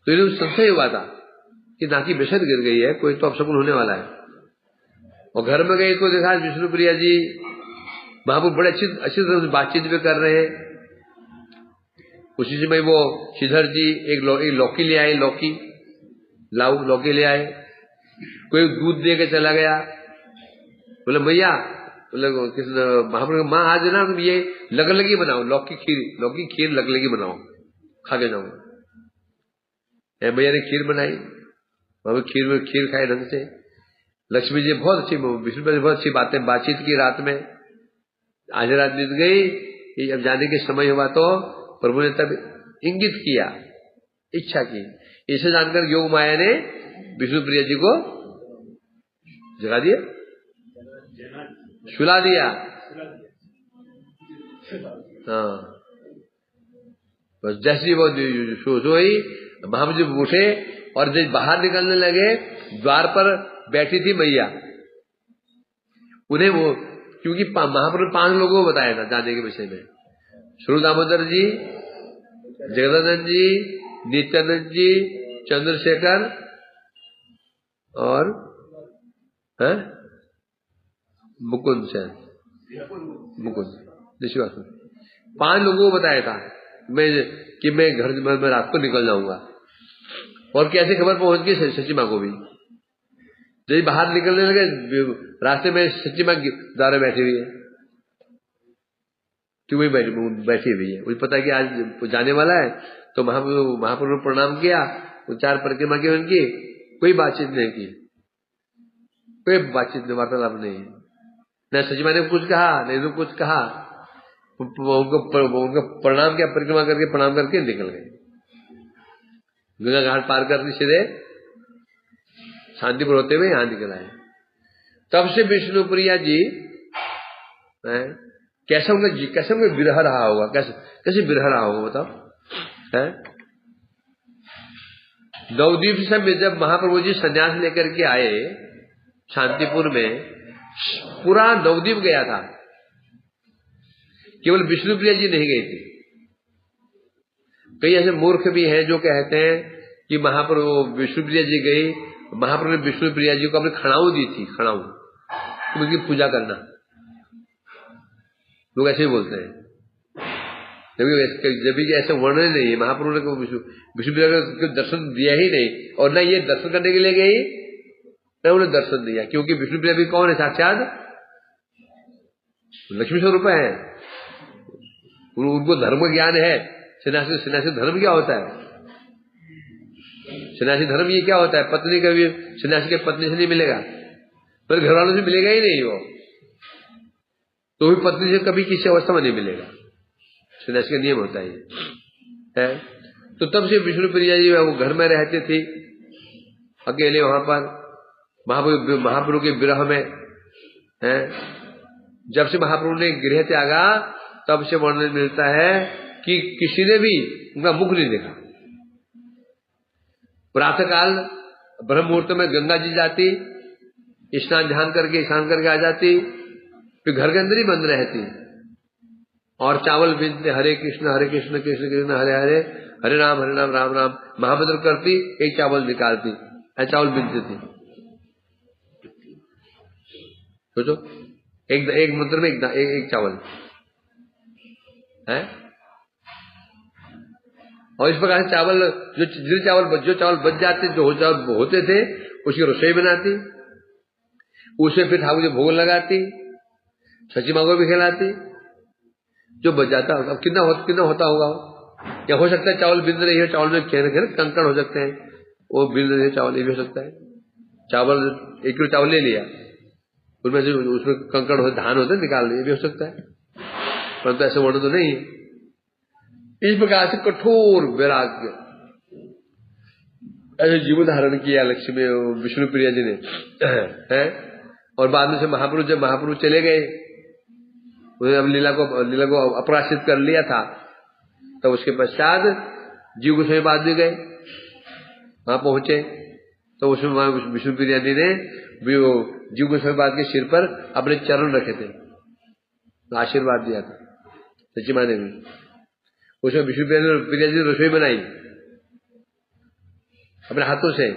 तो इन्हें संशय हुआ था कि नाक की बेसर गिर गई है, कोई तो अपशकुन होने वाला है। और घर में गई तो देखा विष्णु प्रिया जी महाप्रभु बड़े अच्छी तरह से बातचीत भी कर रहे हैं। उसी समय वो श्रीधर जी एक लौकी ले आए, लौकी ले आए। कोई दूध दे के चला गया, बोले भैया, बोले महाप्रभु माँ आज ना ये लगलगी बनाओ, लौकी खीर लगलगी बनाओ, खा के जाऊंगा। भैया ने खीर बनाई, खीर खाए ढंग से। लक्ष्मी जी बहुत अच्छी, विष्णु जी बहुत अच्छी बातचीत की रात में। आज रात बीत गई, अब जाने के समय हुआ तो प्रभु ने तब इंगित किया, इच्छा की। इसे जानकर योग माया ने विष्णु प्रिया जी को जगा दिया, सुला दिया। हाँ, बस जैसी वो सोई महाप्रभु जी उठे और जब बाहर निकलने लगे, द्वार पर बैठी थी मैया। उन्हें वो क्योंकि महाप्रभु 5 लोगों को बताया था जाने के विषय में, श्री दामोदर जी, जगदानंद जी, नित्यानंद जी, चंद्रशेखर और मुकुंद सेन, मुकुंद 5 लोगों को बताया था कि मैं घर में रात को निकल जाऊंगा। और कैसे खबर पहुंच गई सच्ची माँ को भी। जब बाहर निकलने लगे, रास्ते में सच्ची माँ द्वारा बैठी हुई है, कि वही बैठी हुई है। मुझे पता है कि आज जाने वाला है, तो महाप्रभु ने प्रणाम किया, 4 परिक्रमा की उनकी, कोई बातचीत नहीं की, कोई बातचीत नहीं, वार्तालाप नहीं, न सच्ची माँ ने कुछ कहा नहीं कुछ कहा। उनको प्रणाम किया, परिक्रमा करके प्रणाम करके निकल गए। गंगा घाट पार करके सीधे शांतिपुर होते हुए यहां निकल आए। तब से विष्णुप्रिया जी कैसे उनका विरह रहा होगा, कैसे विरह रहा होगा बताओ। नवद्वीप से जब महाप्रभु जी संन्यास लेकर के आए शांतिपुर में, पूरा नवद्वीप गया था, केवल विष्णुप्रिया जी नहीं गई थी। कई ऐसे मूर्ख भी हैं जो कहते हैं कि महाप्रभु विष्णुप्रिया जी गई, महाप्रभु ने विष्णुप्रिया जी को अपनी खड़ाऊ दी थी, खड़ाऊ तुम उनकी पूजा करना। लोग ऐसे ही बोलते हैं, जब भी ऐसे वर्णन नहीं है। महाप्रभु ने विष्णुप्रिया को दर्शन दिया ही नहीं, और न ये दर्शन करने के लिए गई न उन्हें दर्शन दिया, क्योंकि विष्णुप्रिया भी कौन है, साक्षात लक्ष्मी स्वरूप है। उनको धर्म ज्ञान है। सन्यासी धर्म क्या होता है? सन्यासी धर्म ये क्या होता है? पत्नी का भी सन्यासी के पत्नी से नहीं मिलेगा, पर घर वालों से मिलेगा ही नहीं वो, तो भी पत्नी से कभी किसी अवस्था में नहीं मिलेगा। सन्यासी का नियम होता है। तो तब से विष्णुप्रिया जी वो घर में रहती थी अकेले, वहां पर महाप्रभु के विरह में है। जब से महाप्रभु ने गृह त्यागा तब से वर्णन मिलता है कि किसी ने भी उनका मुख नहीं देखा। प्रातःकाल ब्रह्म मुहूर्त में गंगा जी जाती, स्नान ध्यान करके आ जाती, फिर घर के अंदर ही बंद रहती और चावल बीनते, हरे कृष्ण कृष्ण कृष्ण हरे हरे, हरे राम राम राम महामंत्र करती, एक चावल निकालती, चावल बीनती थी। सोचो, एक मंत्र में एक चावल है। और इस प्रकार से चावल जो चावल बच जाते, जो चावल होते थे, उसकी रसोई बनाती, उसे फिर ठाकुर जी भोग लगाती, सची माँ को भी खिलाती। जो बच जाता, अब कितना होता होगा। या हो सकता है चावल बिंद रही है, चावल में खेर कंकड़ हो सकते हैं, वो बिंद रही है चावल, ये भी हो सकता है। चावल 1 किलो चावल ले लिया, उसमें से उसमें कंकड़ होते, धान होते, निकाल लिए, भी हो सकता है, परंतु ऐसे वर्णन तो नहीं है। इस प्रकार से कठोर वैराग्य ऐसे जीवन धारण किया लक्ष्मी विष्णुप्रिया जी ने है। और बाद में से जब महाप्रभु चले गए, उन्होंने अब लीला को अपराशित कर लिया था, तब उसके पश्चात जीव गोस्वामी बाद में गए, वहां पहुंचे, तो उसमें विष्णुप्रिया जी ने जीव गोस्वामी बाद के सिर पर अपने चरण रखे थे, आशीर्वाद दिया था सच्ची माने में। उसमें विष्णुप्रिया जी ने रसोई बनाई अपने हाथों से,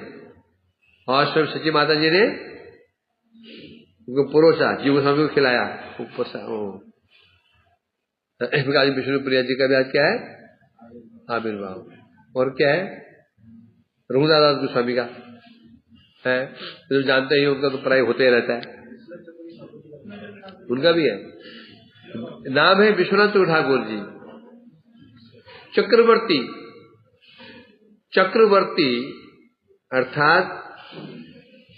और स्वयं सच्ची माता जी ने उनको परोसा, जीव गोस्वामी को खिलाया। इस प्रकार विष्णुप्रिया जी का भी आज क्या है, आविर्भाव। और क्या है, रघुनाथ गोस्वामी का है, तो जानते ही उनका तो प्राय होते रहता है, उनका भी है। नाम है विश्वनाथ ठाकुर जी। चक्रवर्ती अर्थात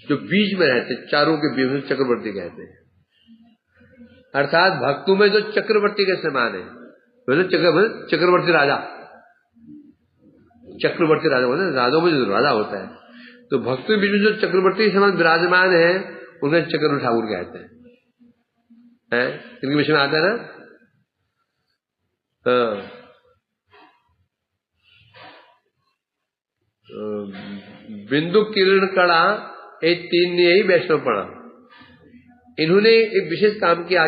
जो बीच में रहते, चारों के बीच में चक्रवर्ती कहते हैं, अर्थात भक्तों में जो चक्रवर्ती के समान है, चक्रवर्ती राजा। चक्रवर्ती राजा बोलते हैं, राजाओं में जो राजा होता है, तो भक्तों के बीच में जो चक्रवर्ती के समान विराजमान है, उन्हें चक्रवर्ती ठाकुर कहते हैं। इनके विषय में आता है ना। बिंदु किरण कड़ा एक 3 यही वैष्णव पड़ा। इन्होंने एक विशेष काम किया,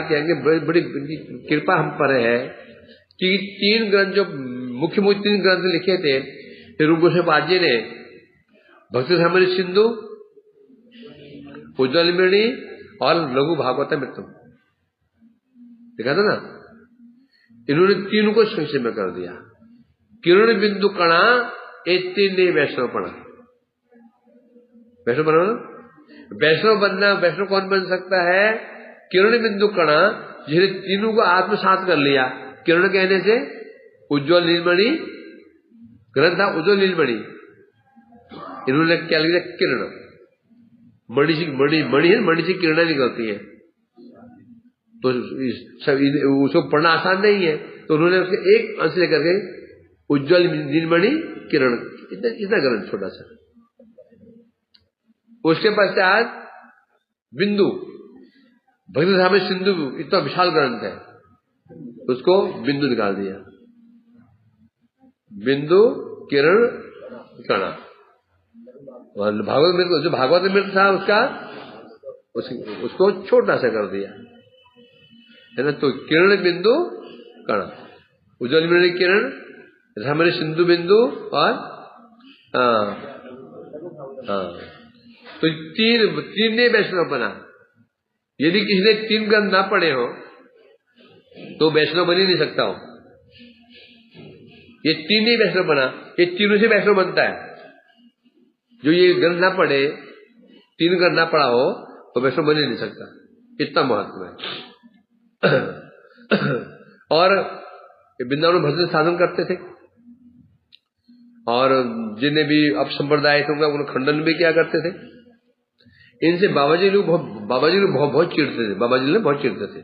बड़ी कृपा हम पर है कि 3 ग्रंथ, जो मुख्य 3 ग्रंथ लिखे थे, रूप गोस्वामी पाद जी ने, भक्ति सामरी सिंधु, उज्ज्वलमणि और लघु भागवतमृतम देखा था ना। इन्होंने 3 को संक्षेप में कर दिया। किरण बिंदु कणा एक 3 वैष्णव पढ़ा। वैष्णव बना, वैष्णव बनना, वैष्णव कौन बन सकता है? किरण बिंदु कणा, जिन्हें 3 को आत्मसात कर लिया। किरण कहने से उज्ज्वल नीलमणि, ग्रंथ था उज्ज्वल नीलमणि, इन्होंने क्या लिखा, किरण। मणि से किरणें निकलती है, तो उसको पढ़ना आसान नहीं है, तो उन्होंने उसके एक अंश लेकर के उज्ज्वल नीलमणि किरण, इतना ग्रंथ छोटा सा। उसके पश्चात बिंदु, भक्ति धाम सिंधु इतना विशाल ग्रंथ है, उसको बिंदु निकाल दिया। बिंदु, किरण, कणा। भागवत में जो भागवत में था उसको छोटा सा कर दिया है ना। तो किरण, बिंदु, कणा, उज्ज्वल में किरण, हमारे सिंधु बिंदु और तो तीन ने वैष्णव बना। यदि किसी ने 3 ग्रंथ ना पढ़े हो तो वैष्णव बन ही नहीं सकता हो। ये 3 ही वैष्णव बना, ये तीनों से वैष्णव बनता है। जो ये ग्रंथ ना पढ़े, 3 ग्रंथ ना पढ़ा हो तो वैष्णव बन ही नहीं सकता, इतना महत्व है। और वृंदावन भजन साधन करते थे, और जिन्हें भी अपसंप्रदाय थे उनका खंडन भी क्या करते थे। इनसे बाबाजी लोग बहुत चिढ़ते थे। बाबाजी लोग बहुत चिढ़ते थे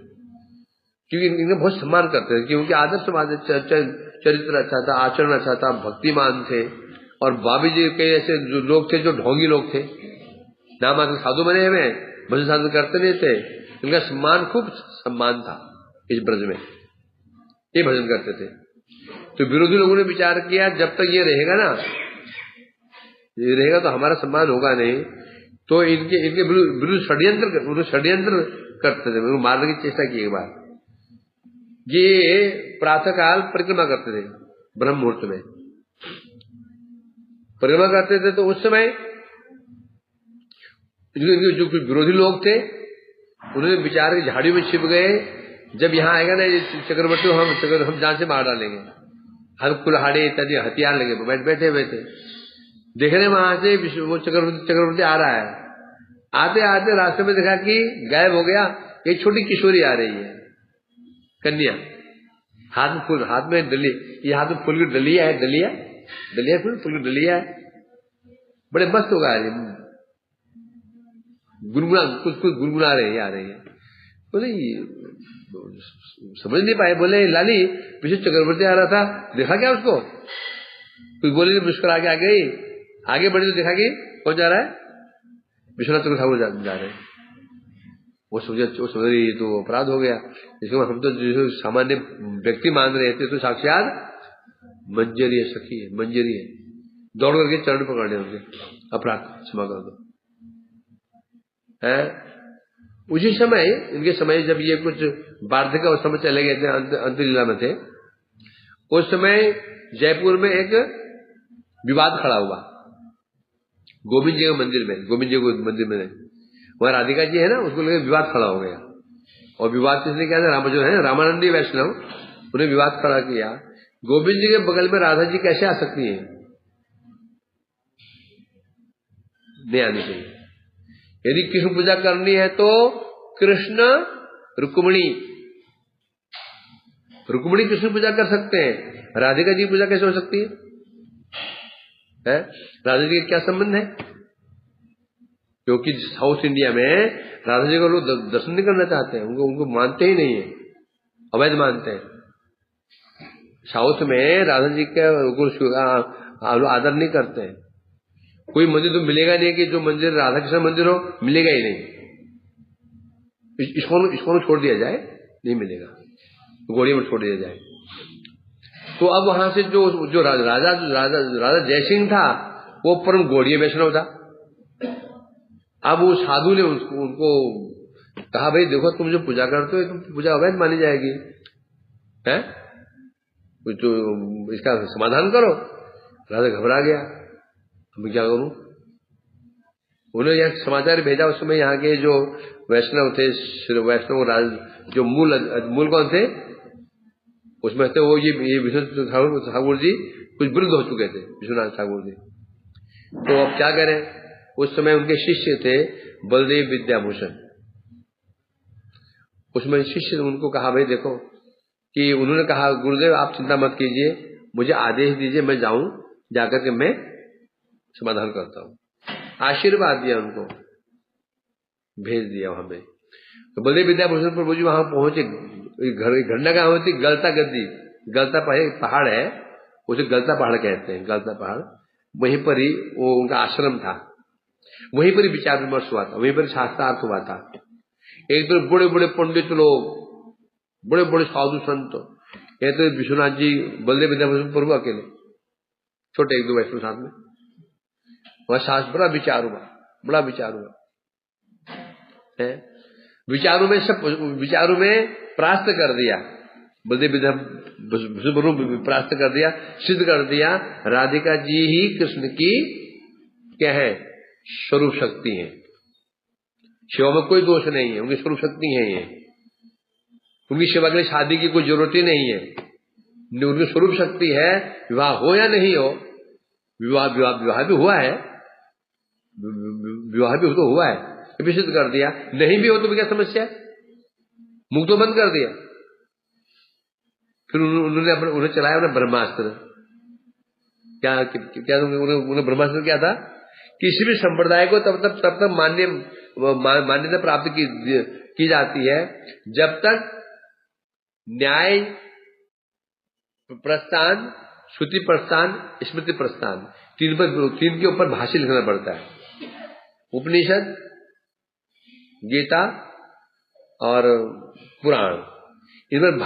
क्योंकि इनका बहुत सम्मान करते थे, क्योंकि आदर्शवाद चरित्र अच्छा था, आचरण अच्छा था, भक्तिमान थे। और बाबा जी के ऐसे जो लोग थे, जो ढोंगी लोग थे, नाम आकर साधु बने हुए, भजन साधन करते नहीं थे। इनका सम्मान, खूब सम्मान था इस ब्रज में, ये भजन करते थे। तो विरोधी लोगों ने विचार किया, जब तक ये रहेगा ना, ये रहेगा तो हमारा सम्मान होगा नहीं। तो इनके विरुद्ध षड्यंत्र करते थे, उनको मारने की चेष्टा की। एक बार ये प्रातः काल परिक्रमा करते थे, ब्रह्म मुहूर्त में परिक्रमा करते थे। तो उस समय जो कुछ विरोधी लोग थे उन्होंने विचार की झाड़ियों में छिप गए, जब यहाँ आएगा ना चक्रवर्ती, हम जान से मार डालेंगे। हर कुल्हाड़ी इत्यादि हथियार लगे बैठे हुए थे। देख रहे वहां से वो चक्रवर्ती आ रहा है। आते आते रास्ते में देखा कि गायब हो गया। एक छोटी किशोरी आ रही है, कन्या, हाथ में डली, ये हाथ में फूल की डलिया है, डलिया फूल की डलिया है। बड़े मस्त हो गए, कुछ गुनगुना रहे आ रही है। बोले समझ नहीं पाए, बोले लाली पीछे चक्रवर्ती आ रहा था, देखा क्या उसको? कुछ बोले, मुस्कुरा के आ गई, आगे बढ़ी तो देखा कि कौन जा रहा है? विश्वनाथ ठाकुर जा रहे हैं। वो समझ रही तो अपराध हो गया। इसको हम तो जो सामान्य व्यक्ति मान रहे थे, तो साक्षात मंजरी है, सखी है, मंजरी है। दौड़ करके चरण पकड़ने उनके, अपराध क्षमा कर दो है। उसी समय, इनके समय जब ये कुछ वार्धक्य उस समय चले गए थे, अंतलीला में थे, उस समय जयपुर में एक विवाद खड़ा हुआ गोविंद जी के मंदिर में। गोविंद जी के मंदिर में वहां राधिका जी है ना, उसको लेकर विवाद खड़ा हो गया। और विवाद किसने किया था? जो है रामानंदी वैष्णव, उन्हें विवाद खड़ा किया, गोविंद जी के बगल में राधा जी कैसे आ सकती है? नहीं आनी चाहिए। यदि कृष्ण पूजा करनी है तो कृष्ण रुक्मिणी कृष्ण पूजा कर सकते हैं, राधिका जी पूजा कैसे हो सकती है? राधा जी का क्या संबंध है? क्योंकि साउथ इंडिया में राधा जी को लोग दर्शन नहीं करना चाहते हैं, उनको मानते ही नहीं है, अवैध मानते हैं। साउथ में राधा जी का आदर नहीं करते हैं। कोई मंदिर तो मिलेगा नहीं कि जो मंदिर राधा कृष्ण मंदिर हो, मिलेगा ही नहीं। इसको छोड़ दिया जाए, नहीं मिलेगा, गौड़िया में छोड़ दिया जाए। तो अब वहां से जो राजा जयसिंह था, वो परम गौड़ीय वैष्णव था। अब वो साधु ने उनको कहा, भाई देखो, तुम जो पूजा करते हो, तुम पूजा अवैध मानी जाएगी, है तो इसका समाधान करो। राजा घबरा गया, मैं क्या करूं? उन्होंने यह समाचार भेजा। उस समय यहाँ के जो वैष्णव थे, वैष्णव जो मूल कौन थे उसमें थे, वो ये विश्वनाथ ठाकुर जी कुछ वृद्ध हो चुके थे, विश्वनाथ ठाकुर जी। तो अब क्या करें? उस समय उनके शिष्य थे बलदेव विद्याभूषण। उसमें शिष्य ने उनको कहा, भाई देखो, कि उन्होंने कहा, गुरुदेव आप चिंता मत कीजिए, मुझे आदेश दीजिए, मैं जाऊं, जाकर के मैं समाधान करता हूं। आशीर्वाद दिया, उनको भेज दिया वहां पे। तो बलदेव विद्याभूषण प्रभु जी वहां पहुंचे। घटना कहां होती? गलता गद्दी, गलता पहाड़ है, उसे गलता पहाड़ कहते हैं, गलता पहाड़। वहीं पर ही वो उनका आश्रम था, वहीं पर ही विचार विमर्श हुआ था, वहीं पर शास्त्रार्थ हुआ था। एक तो बड़े बड़े पंडित लोग, बड़े बड़े साधु संत, एक तो विश्वनाथ जी, बलदेव विद्याभूषण प्रभु अकेले, छोटे एक दो वैष्णव साथ में। वह शास्त्र बड़ा विचार हुआ, बड़ा विचार हुआ है। विचारों में परास्त कर दिया, बलदेव विद्याभूषण प्रभु परास्त कर दिया, सिद्ध कर दिया राधिका जी ही कृष्ण की क्या है, स्वरूप शक्ति है। सेवा में कोई दोष नहीं है, उनकी स्वरूप शक्ति है ये। उनकी सेवा के लिए शादी की कोई जरूरत ही नहीं है, उनकी स्वरूप शक्ति है। विवाह हो या नहीं हो, विवाह भी हुआ है, विवाह भी तो हुआ है, ये भी सिद्ध कर दिया। नहीं भी हो तो भी क्या समस्या है, मुख तो बंद कर दिया। फिर उन्होंने चलाया अपना ब्रह्मास्त्र। क्या उन्हें ब्रह्मास्त्र क्या था, किसी भी संप्रदाय को तब तक मान्यता प्राप्त की जाती है जब तक न्याय प्रस्थान, श्रुति प्रस्थान, स्मृति प्रस्थान, तीन के ऊपर भाष्य लिखना पड़ता है। उपनिषद, गीता और पुराण, इन पर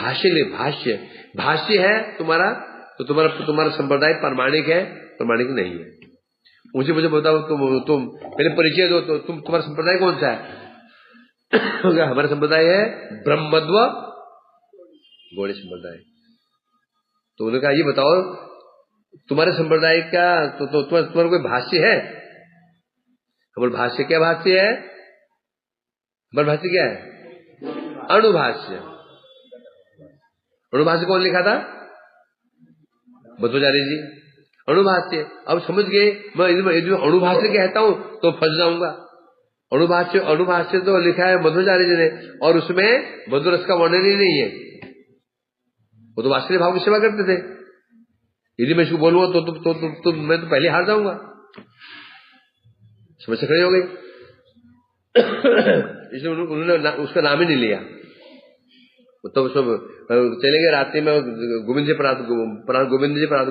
भाष्य है तुम्हारा, तो तुम्हारा संप्रदाय प्रामाणिक है, प्रामाणिक नहीं है। मुझे बताओ, तुम पहले परिचय दो, तो तुम्हारा संप्रदाय कौन सा है? हमारा संप्रदाय है ब्रह्मद्व गौड़ी संप्रदाय। तो उन्होंने कहा ये बताओ तुम्हारे संप्रदाय का तो तुम्हारा कोई भाष्य है? हमारा भाष्य क्या भाष्य है? हमारा भाष्य क्या है? अणुभाष्य। अणुभाष्य कौन लिखा था? मध्वाचार्य जी। अणुभाष्य, अब समझ गए, मैं यदि अणुभाष्य कहता हूं तो फंस जाऊंगा। अणुभाष्य तो लिखा है मध्वाचार्य जी ने, और उसमें मधुरस का वर्णन ही नहीं है। वो तो वात्सल्य भाव की सेवा करते थे। यदि मैं इसको बोलूंगा तो मैं तो पहले हार जाऊंगा, समस्या खड़ी हो गई। इसलिए उन्होंने उसका नाम ही नहीं लिया। तो सब चले गए रात्रि में, गोविंद जी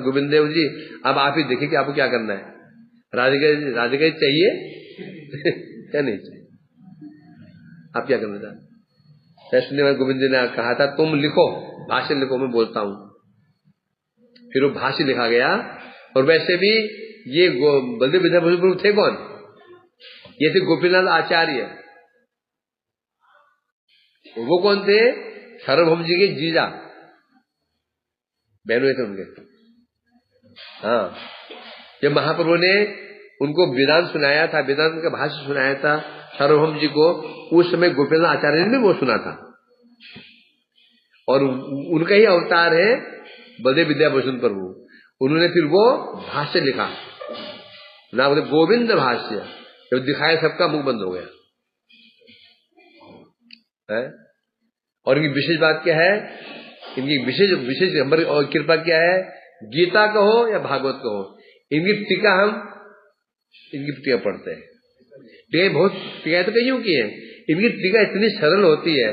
गोविंद देव जी, अब आप ही देखिए कि आपको क्या करना है। राधिका चाहिए क्या नहीं चाहिए, आप क्या करना चाहते? गोविंद जी ने कहा था तुम लिखो, भाष्य लिखो, मैं बोलता हूं। फिर वो भाष्य लिखा गया। और वैसे भी ये बलदेव विद्याभूषण प्रभु थे कौन? ये थे गोपीनाथ आचार्य। वो कौन थे? सार्वभौम जी के जीजा, बहन हुए थे उनके। हाँ, जब महाप्रभु ने उनको वेदांत सुनाया था, वेदांत का भाष्य सुनाया था सार्वभौम जी को, उस समय गोपीनाथ आचार्य ने भी वो सुना था। और उनका ही अवतार है बलदेव विद्याभूषण प्रभु। उन्होंने फिर वो भाष्य लिखा, ना बोले गोविंद भाष्य। जब दिखाया सबका मुंह बंद हो गया है। और इनकी विशेष बात क्या है, इनकी विशेष हमारी और कृपा क्या है, गीता कहो या भागवत कहो, इनकी टीका हम इनकी टीका पढ़ते हैं। टीका तो कईयों की है, इनकी टीका इतनी सरल होती है,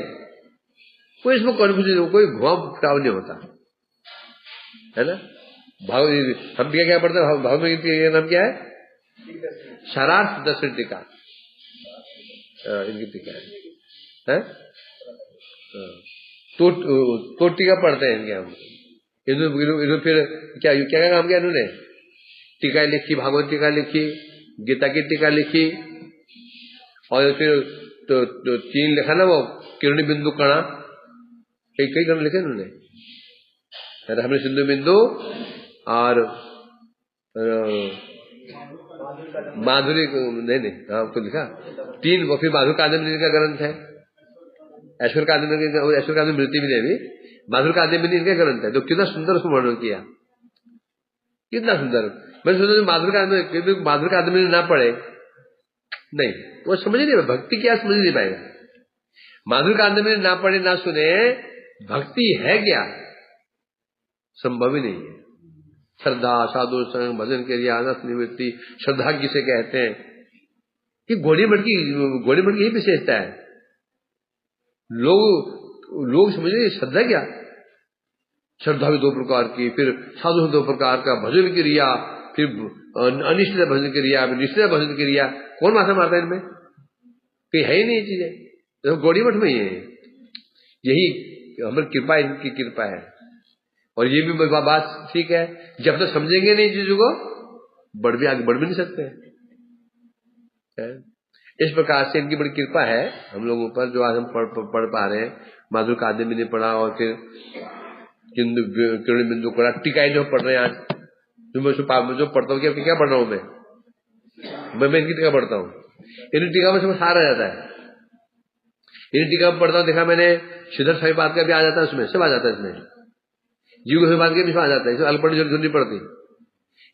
कोई इसमें कन्फ्यूजन, कोई घुमाव फिराव नहीं होता है ना। हम टीका क्या पढ़ते हैं, भागवत का नाम क्या है? शरार्थ दर्शन टीका, इनकी टीका है। तो टीका पढ़ते हैं इनके हम। इन्होंने फिर क्या काम किया इन्होंने? टीका लिखी, भागवत टीका लिखी, गीता की टीका लिखी, और फिर तो 3 लिखा ना वो किरणी बिंदु कणा, कई कण लिखे इन्होंने। हमने सिंधु बिंदु और माधुरी नहीं हाँ तो लिखा 3। वो फिर माधुर कादम्बिनी का ग्रंथ है, ऐश्वर्य कादम्बिनी मिलती भी नहीं, माधुर कादम्बिनी इनका ग्रंथ है। जो कितना सुंदर उसको वर्णन किया, कितना सुंदर। मैंने सोचा माधुर कादम्बिनी ना पढ़े, नहीं वो समझ नहीं, भक्ति क्या समझ नहीं पाएगा। माधुर कादम्बिनी ना पढ़े ना सुने, भक्ति है क्या, संभव ही नहीं है। श्रद्धा, साधु संग, भजन क्रिया, अनस निवृत्ति, श्रद्धा किसे कहते हैं, ये घोड़ी मठ की यही विशेषता है। लोग समझ रहे श्रद्धा क्या, श्रद्धा भी 2 प्रकार की, फिर साधु 2 प्रकार का, भजन की क्रिया, फिर अनिष्ठ भजन की क्रिया, निष्ठा भजन की क्रिया। कौन माथा मारता है इनमें? कहीं है ही नहीं ये चीजें, तो गौड़ी मठ में ही है। यही हमारी कृपा, इनकी कृपा है। और ये भी बात ठीक है, जब तक समझेंगे नहीं चीजों को आगे बढ़ भी नहीं सकते है? इस प्रकार से इनकी बड़ी कृपा है हम लोगों पर, जो आज हम पढ़ पा रहे हैं। माधुर कादम्बिनी ने पढ़ा, और फिर किरण बिंदु पढ़ा, टीकाएं जो पढ़ रहे हैं आज, जो पढ़ता हूँ, क्या पढ़ रहा हूँ मैं इनकी टीका पढ़ता हूँ। इनकी टीका में सब सार आ जाता है। इनकी टीका में पढ़ता हूँ, देखा मैंने, श्रीधर साई बात का भी आ जाता है, उसमें सब आ जाता है, इसमें जीव गोस्वामी बात के भी आ जाता है, इसमें अल्पड़ी जरूरत नहीं पड़ती।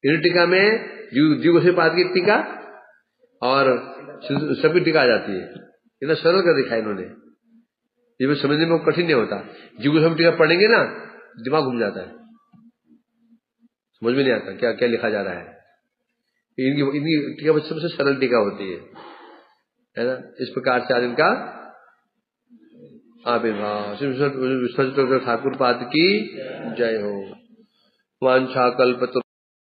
इनकी टीका में जीव गोस्वामी बात की टीका और सबकी टीका आ जाती है। इतना सरल कर दिखा इन्होंने, ये समझने में कठिन नहीं होता। जीव गोस्वामी टीका पढ़ेंगे ना, दिमाग घूम जाता है, समझ में नहीं आता क्या क्या लिखा जा रहा है। इनकी टीका सबसे सरल टीका होती है ना। इस प्रकार से आज इनका आविर्भाव। ठाकुर पाद की जय हो। वांछा कल्पतरु